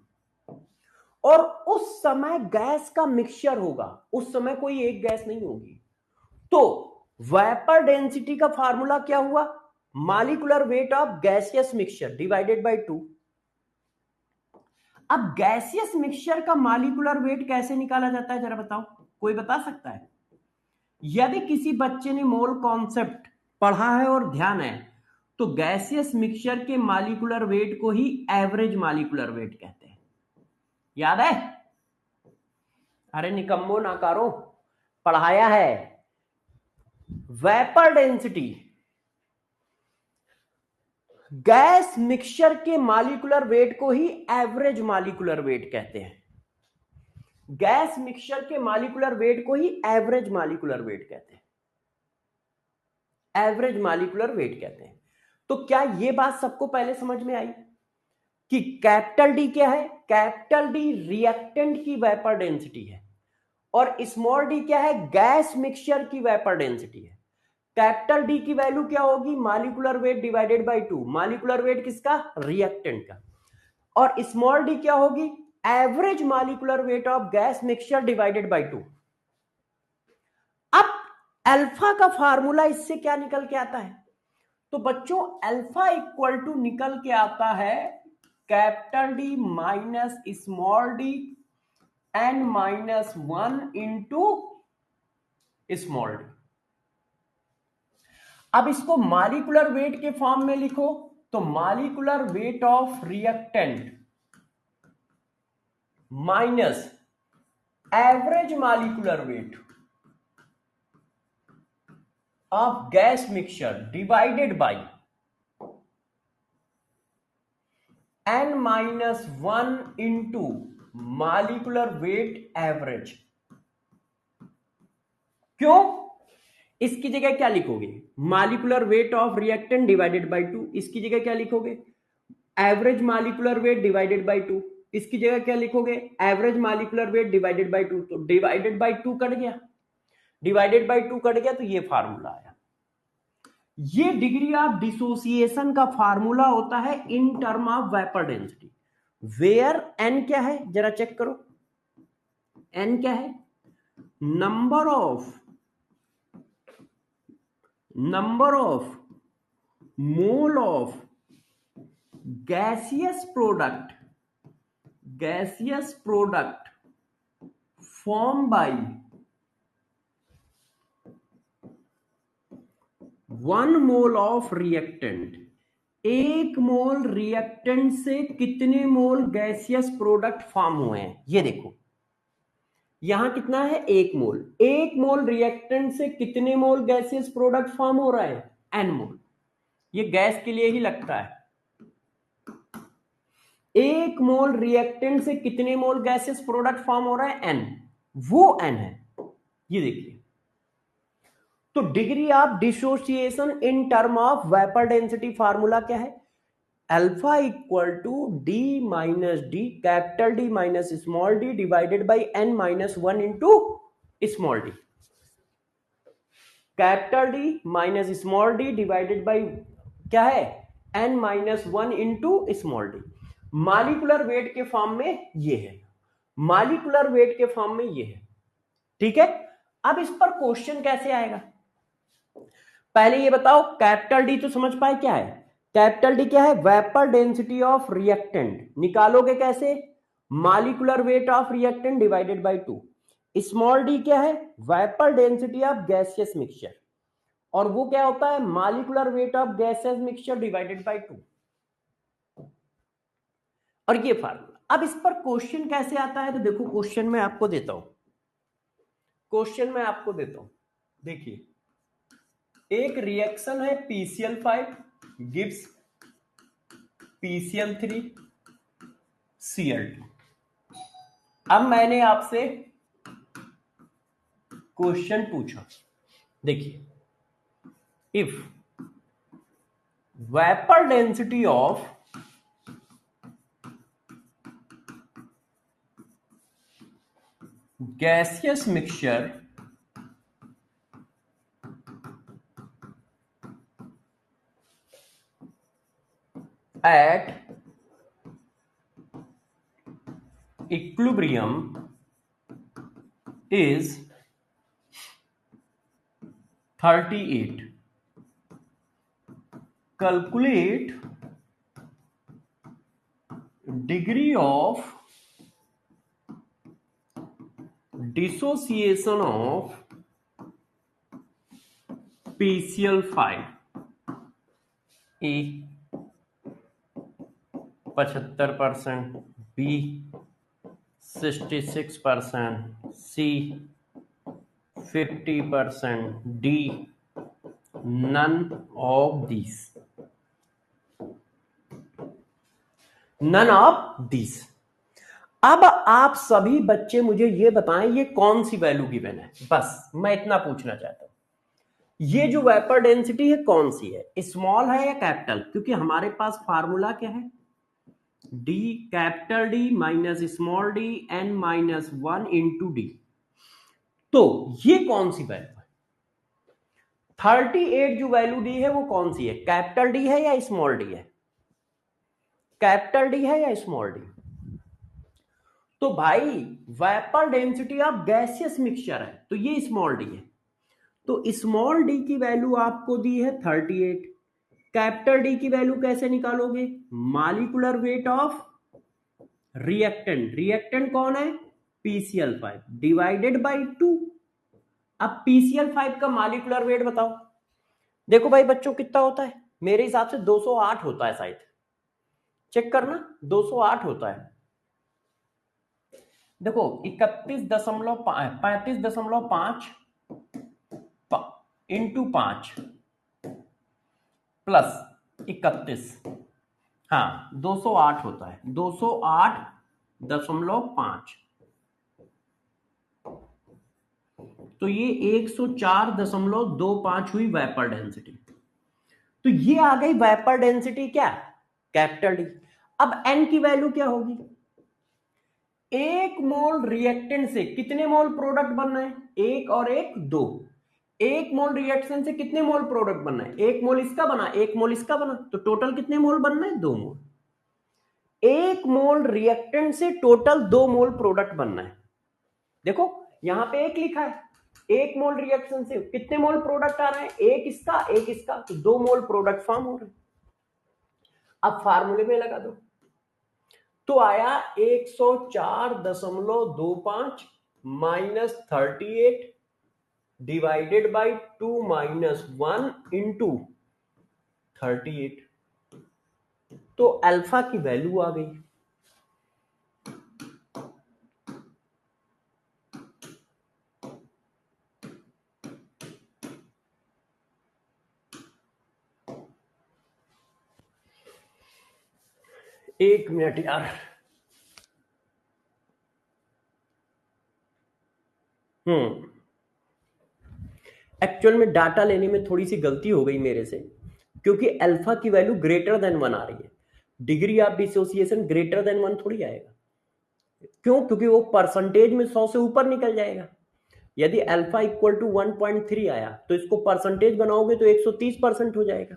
और उस समय गैस का मिक्सचर होगा, उस समय कोई एक गैस नहीं होगी। तो वेपर डेंसिटी का फार्मूला क्या हुआ? Molecular weight of gaseous mixture divided by 2। अब गैसियस मिक्सचर का मॉलिक्यूलर वेट कैसे निकाला जाता है, जरा बताओ, कोई बता सकता है? यदि किसी बच्चे ने मोल कॉन्सेप्ट पढ़ा है और ध्यान है, तो गैसियस मिक्सचर के मॉलिक्यूलर वेट को ही एवरेज मॉलिक्यूलर वेट कहते हैं। याद है? अरे निकम्मो नाकारो, पढ़ाया है। वेपर डेंसिटी गैस मिक्सचर के मॉलिक्यूलर वेट को ही एवरेज मॉलिक्यूलर वेट कहते हैं। गैस मिक्सचर के मॉलिक्यूलर वेट को ही एवरेज मॉलिक्यूलर वेट कहते हैं, एवरेज मॉलिक्यूलर वेट कहते हैं। तो क्या यह बात सबको पहले समझ में आई कि कैपिटल डी क्या है? कैपिटल डी रिएक्टेंट की वेपर डेंसिटी है, और स्मॉल डी क्या है? गैस मिक्सचर की वेपर डेंसिटी है। कैपिटल डी की वैल्यू क्या होगी? Molecular weight divided by 2। Molecular weight किसका? रिएक्टेंट का। और स्मॉल डी क्या होगी? Average molecular weight of gas mixture divided by 2। अब अल्फा का फार्मूला इससे क्या निकल के आता है? तो बच्चों अल्फा इक्वल टू निकल के आता है capital D minus small D N minus 1 into small D. अब इसको मॉलिक्यूलर वेट के फॉर्म में लिखो, तो molecular weight of reactant minus average molecular weight of gas mixture divided by n-1 into molecular weight average. क्यों? इसकी जगह क्या लिखोगे? Molecular weight of reactant divided by 2। इसकी जगह क्या लिखोगे? Average molecular weight divided by 2। इसकी जगह क्या लिखोगे? Average molecular weight divided by 2। तो डिवाइडेड बाय 2 कट गया, डिवाइडेड बाय 2 कट गया, तो ये फार्मूला आया। ये डिग्री ऑफ डिसोसिएशन का फार्मूला होता है in term of vapour density, where N क्या है जरा चेक करो। एन क्या है? Number of mole of gaseous product form by 1 mole of reactant. 1 mole reactant से कितने मोल गैसियस प्रोडक्ट फॉर्म हुए हैं, ये देखो। यहां कितना है? 1 मोल। 1 मोल रिएक्टेंट से कितने मोल गैसियस प्रोडक्ट फॉर्म हो रहा है? n मोल। ये गैस के लिए ही लगता है। 1 मोल रिएक्टेंट से कितने मोल गैसियस प्रोडक्ट फॉर्म हो रहा है? n। वो n है, ये देखिए। तो degree of dissociation in term of vapour density formula क्या है? Alpha equal to D minus D, capital D minus small D divided by n minus 1 into small D. Capital D minus small D divided by क्या है? n minus 1 into small D. Molecular weight के form में ये है, molecular weight के form में ये है। ठीक है, अब इस पर क्वेश्चन कैसे आएगा? पहले ये बताओ, कैपिटल डी तो समझ पाए क्या है? कैपिटल डी क्या है? Vapour density of reactant. निकालोगे कैसे? Molecular weight of reactant divided by 2। Small D क्या है? Vapour density of gaseous mixture, और वो क्या होता है? Molecular weight of gaseous mixture divided by 2। और ये फार्मूला। अब इस पर क्वेश्चन कैसे आता है? तो देखो, क्वेश्चन में आपको देता हूं, देखिए। एक रिएक्शन है PCl5 गिव्स PCl3 Cl2। अब मैंने आपसे क्वेश्चन पूछा, देखिए, if vapour density of gaseous mixture at equilibrium is 38, calculate degree of dissociation of PCl5। A 75%, B 66%, C 50%, D none of these, none of these। अब आप सभी बच्चे मुझे ये बताएं, ये कौन सी वैल्यू गिवन है? बस मैं इतना पूछना चाहता हूं, ये जो वेपर डेंसिटी है कौन सी है? स्मॉल है या कैपिटल? क्योंकि हमारे पास फार्मूला क्या है? D, capital D minus small D, n minus 1 into D. तो ये कौन सी वैल्यू है? 38 जो वैल्यू डी है वो कौन सी है? कैपिटल डी है या स्मॉल डी है? कैपिटल डी है या स्मॉल डी? तो भाई vapour density of gaseous mixture है, तो ये स्मॉल डी है। तो स्मॉल डी की वैल्यू आपको दी है 38। कैपिटल डी की वैल्यू कैसे निकालोगे? Molecular weight of reactant, reactant कौन है? PCl5 divided by 2। अब PCl5 का मॉलिक्यूलर वेट बताओ। देखो भाई बच्चों, कितना होता है? मेरे हिसाब से 208 होता है शायद, चेक करना, 208 होता है। देखो 35.5 इंटू 5 प्लस 31, हाँ 208 होता है, 208.5। तो ये 104.25 हुई वेपर डेंसिटी। तो ये आ गई वेपर डेंसिटी क्या, कैपिटल डी। अब एन की वैल्यू क्या होगी, एक मोल रिएक्टेंट से कितने मोल प्रोडक्ट बनना है, एक और एक दो। एक मोल रिएक्शन से कितने मोल प्रोडक्ट बनना है, एक मोल इसका बना, एक मोल इसका बना, तो टोटल कितने मोल बनना है, 2 मोल। एक मोल रिएक्टेंट से टोटल 2 मोल प्रोडक्ट बनना है। देखो यहां पे एक लिखा है, एक मोल रिएक्शन से कितने मोल प्रोडक्ट आ रहे हैं, एक इसका, तो 2 मोल प्रोडक्ट फॉर्म हो रहे हैं। अब फार्मूले में लगा दो, तो आया 104.25 minus 38 divided by 2 minus 1 into 38। तो अल्फा की वैल्यू आ गई, एक मिनट यार। एक्चुअल में डाटा लेने में थोड़ी सी गलती हो गई मेरे से, क्योंकि अल्फा की वैल्यू ग्रेटर देन 1 आ रही है, degree of dissociation greater than 1 थोड़ी आएगा। क्यों, क्योंकि वो परसेंटेज में 100 से ऊपर निकल जाएगा। यदि अल्फा इक्वल टू 1.3 आया तो इसको परसेंटेज बनाओगे तो 130% हो जाएगा,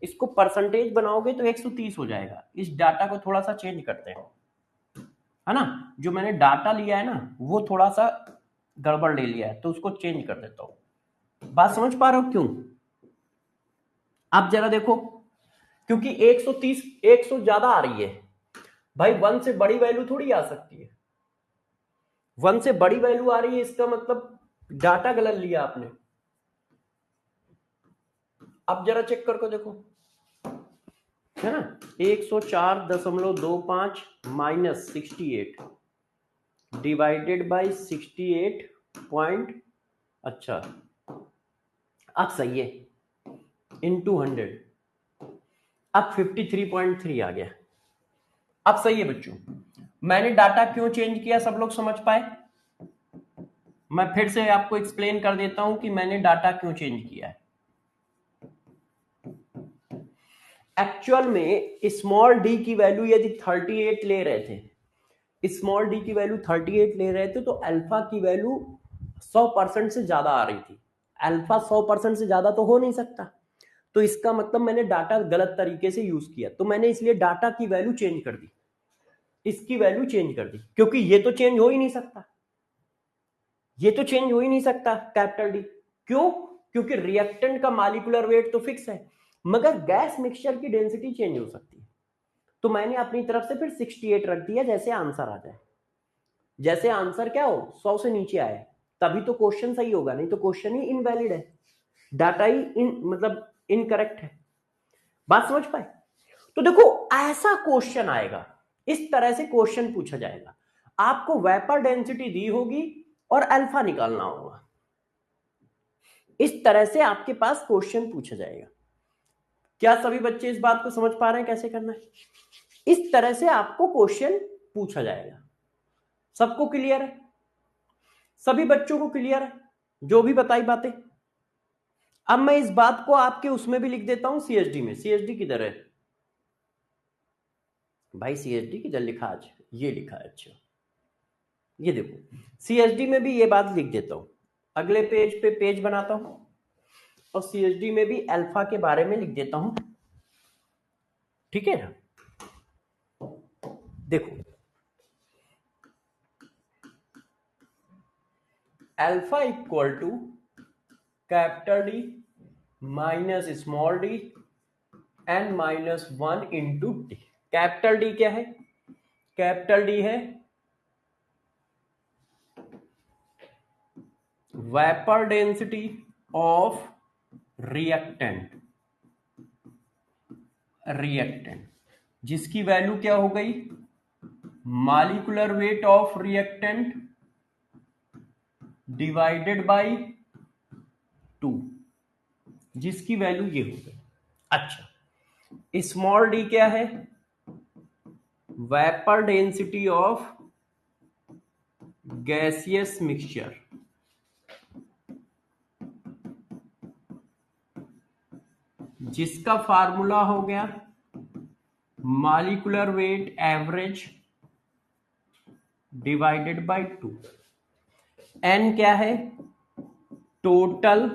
इसको परसेंटेज बनाओगे तो 130 हो जाएगा। इस डाटा को थोड़ा सा चेंज करते हैं, है ना, जो मैंने डाटा लिया है ना वो थोड़ा सा गड़बड़ ले लिया है, तो उसको चेंज कर देता हूं। बात समझ पा रहे हो क्यों, आप जरा देखो, क्योंकि 130 100 ज्यादा आ रही है भाई, 1 से बड़ी वैल्यू थोड़ी आ सकती है, 1 से बड़ी वैल्यू आ रही है, इसका मतलब डाटा गलत लिया आपने। अब जरा चेक करके देखो, है ना, 104.25 माइनस 68 डिवाइडेड बाई 68 पॉइंट, अच्छा अब सही है, इनटू 100, अब 53.3 आ गया। अब सही है बच्चों, मैंने डाटा क्यों चेंज किया, सब लोग समझ पाए? मैं फिर से आपको एक्सप्लेन कर देता हूं कि मैंने डाटा क्यों चेंज किया है। एक्चुअल में स्मॉल डी की वैल्यू यदि 38 ले रहे थे, स्मॉल डी की वैल्यू 38 ले रहे थे, तो अल्फा की वैल्यू 100% से ज्यादा आ रही थी। अल्फा 100% से ज्यादा तो हो नहीं सकता, तो इसका मतलब मैंने डाटा गलत तरीके से यूज किया, तो मैंने इसलिए डाटा की वैल्यू चेंज कर दी, इसकी वैल्यू चेंज कर दी, क्योंकि ये तो चेंज हो ही नहीं सकता, ये तो चेंज हो ही नहीं सकता कैपिटल डी। क्यों, क्योंकि रिएक्टेंट का मॉलिक्यूलर वेट तो फिक्स है, मगर गैस मिक्सचर की डेंसिटी चेंज हो सकती है। तो मैंने अपनी तरफ से फिर 68 रख दिया, जैसे आंसर आ जाए, जैसे आंसर क्या हो 100 से नीचे आए, तभी तो क्वेश्चन सही होगा, नहीं तो क्वेश्चन ही इनवैलिड है, डाटा ही मतलब इनकरेक्ट है। बात समझ पाए? तो देखो ऐसा क्वेश्चन आएगा, इस तरह से क्वेश्चन पूछा जाएगा, आपको वेपर डेंसिटी दी होगी और अल्फा निकालना होगा, इस तरह से आपके पास क्वेश्चन पूछा जाएगा। क्या सभी बच्चे इस बात को समझ पा रहे हैं कैसे करना है? इस तरह से आपको क्वेश्चन पूछा जाएगा। सबको क्लियर है? सभी बच्चों को क्लियर है जो भी बताई बातें? अब मैं इस बात को आपके उसमें भी लिख देता हूं, सीएचडी में। सीएचडी किधर है भाई, सीएचडी किधर लिखा, आज ये लिखा है, अच्छा ये देखो, सीएचडी में भी ये बात लिख देता हूं, अगले पेज पे पेज बनाता हूं और सीएचडी में भी अल्फा के बारे में लिख देता हूं, ठीक है ना। देखो alpha equal to capital D minus small D N minus 1 into D. Capital D क्या है, कैपिटल डी है वेपर डेंसिटी ऑफ रिएक्टेंट, जिसकी वैल्यू क्या हो गई, molecular weight of reactant divided by 2, जिसकी वैल्यू ये हो गई। अच्छा स्मॉल डी क्या है? Vapour density of gaseous mixture, जिसका फार्मूला हो गया molecular weight average divided by 2। N क्या है? Total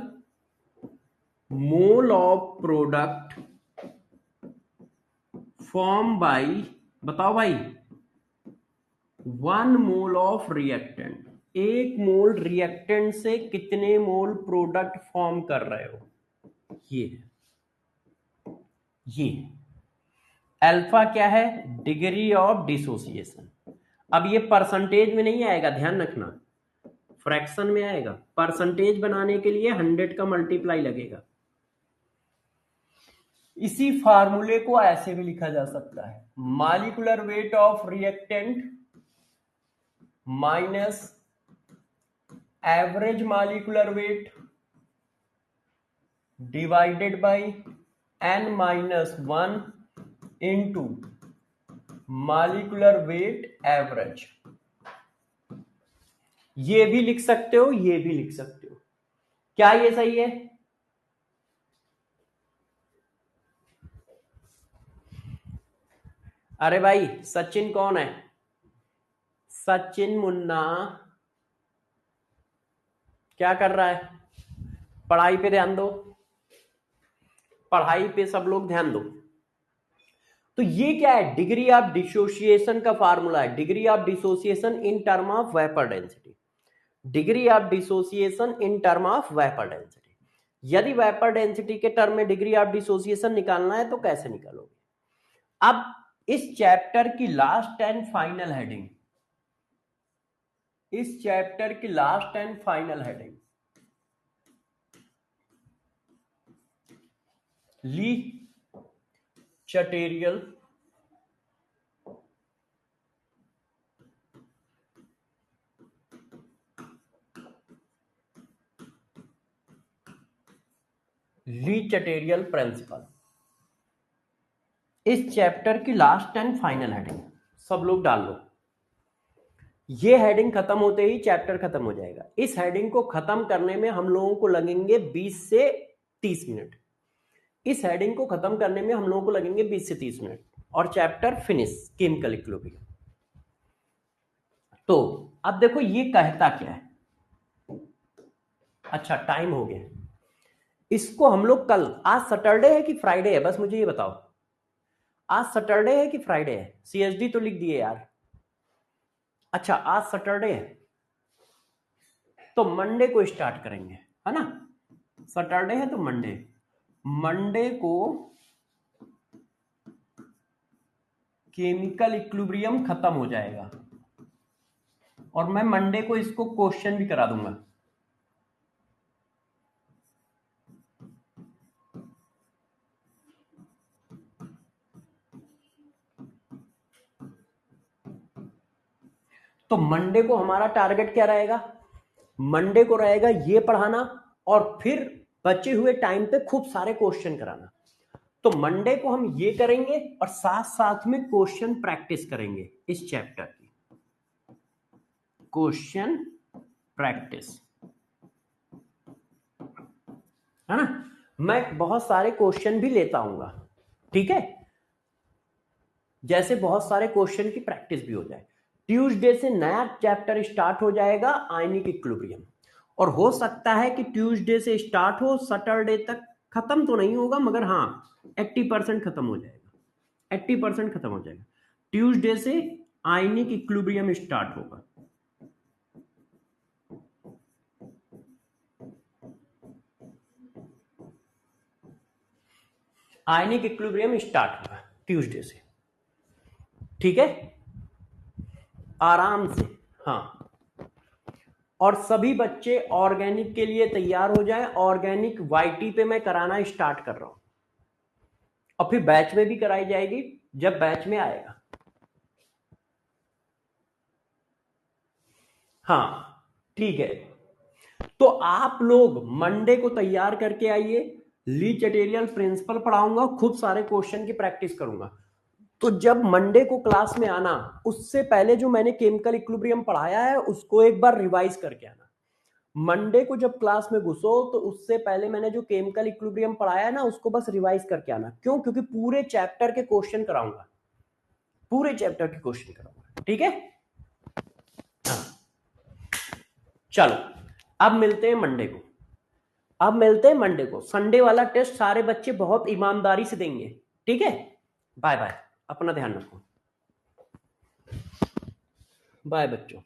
mole of product form by, बताओ भाई, 1 mole of reactant. 1 mole reactant से कितने मोल प्रोडक्ट फॉर्म कर रहे हो? ये अल्फा क्या है? Degree of dissociation. अब ये परसेंटेज में नहीं आएगा, ध्यान रखना, फ्रैक्शन में आएगा। परसेंटेज बनाने के लिए 100 का मल्टीप्लाई लगेगा। इसी फार्मूले को ऐसे भी लिखा जा सकता है, molecular weight of reactant minus average molecular weight divided by n-1 into molecular weight average. ये भी लिख सकते हो, ये भी लिख सकते हो। क्या ये सही है? अरे भाई सचिन कौन है? सचिन मुन्ना क्या कर रहा है? पढ़ाई पे ध्यान दो, पढ़ाई पे सब लोग ध्यान दो। तो ये क्या है? डिग्री ऑफ डिसोसिएशन का फार्मूला है, degree of dissociation in term of vapour density. Degree of dissociation in term of vapour density. यदि वेपर डेंसिटी के टर्म में डिग्री ऑफ डिसोसिएशन निकालना है तो कैसे निकालोगे? अब इस चैप्टर की लास्ट एंड फाइनल हेडिंग, इस चैप्टर की last and final heading Le Chatelier principle. इस चैप्टर की लास्ट एंड फाइनल हेडिंग सब लोग डाल लो। ये हेडिंग खत्म होते ही चैप्टर खत्म हो जाएगा। इस हेडिंग को खत्म करने में हम लोगों को लगेंगे 20 से 30 मिनट। इस हेडिंग को खत्म करने में हम लोगों को लगेंगे 20 से 30 मिनट और चैप्टर फिनिश, केमिकल इक्विलिब्रियम। तो अब देखो ये कहता क्या है। अच्छा टाइम हो गया, इसको हम लोग कल, आज सैटरडे है कि फ्राइडे है, बस मुझे ये बताओ, आज सैटरडे है कि फ्राइडे है? सीएसडी तो लिख दिए यार। अच्छा आज सैटरडे है तो मंडे को स्टार्ट करेंगे, है ना? सैटरडे है तो मंडे, मंडे को केमिकल इक्विलिब्रियम खत्म हो जाएगा और मैं मंडे को इसको क्वेश्चन भी करा दूंगा। तो मंडे को हमारा टारगेट क्या रहेगा? मंडे को रहेगा ये पढ़ाना और फिर बचे हुए टाइम पे खूब सारे क्वेश्चन कराना। तो मंडे को हम ये करेंगे और साथ साथ में क्वेश्चन प्रैक्टिस करेंगे इस चैप्टर की, क्वेश्चन प्रैक्टिस, है ना? मैं बहुत सारे क्वेश्चन भी लेता हूंगा, ठीक है, जैसे बहुत सारे क्वेश्चन की प्रैक्टिस भी हो जाए। ट्यूसडे से नया चैप्टर स्टार्ट हो जाएगा आयनिक इक्विलिब्रियम, और हो सकता है कि ट्यूसडे से स्टार्ट हो, सैटरडे तक खत्म तो नहीं होगा मगर हाँ 80% खत्म हो जाएगा, 80% खत्म हो जाएगा। ट्यूसडे से आयनिक इक्विलिब्रियम स्टार्ट होगा। आयनिक इक्विलिब्रियम स्टार्ट होगा ट्यूसडे से, ठीक है, आराम से। हाँ, और सभी बच्चे ऑर्गेनिक के लिए तैयार हो जाएं। ऑर्गेनिक वाईटी पे मैं कराना स्टार्ट कर रहा हूं और फिर बैच में भी कराई जाएगी जब बैच में आएगा। हाँ ठीक है, तो आप लोग मंडे को तैयार करके आइए। ली चटेरियल प्रिंसिपल पढ़ाऊंगा, खूब सारे क्वेश्चन की प्रैक्टिस करूंगा। तो जब मंडे को क्लास में आना, उससे पहले जो मैंने केमिकल इक्विलिब्रियम पढ़ाया है उसको एक बार रिवाइज करके आना। मंडे को जब क्लास में घुसो तो उससे पहले मैंने जो केमिकल इक्विलिब्रियम पढ़ाया है ना उसको बस रिवाइज करके आना। क्यों? क्योंकि पूरे चैप्टर के क्वेश्चन कराऊंगा, पूरे चैप्टर के क्वेश्चन कराऊंगा, ठीक है। हाँ। चलो अब मिलते हैं मंडे को, अब मिलते हैं मंडे को। संडे वाला टेस्ट सारे बच्चे बहुत ईमानदारी से देंगे, ठीक है। बाय बाय, अपना ध्यान रखो, बाय बच्चों।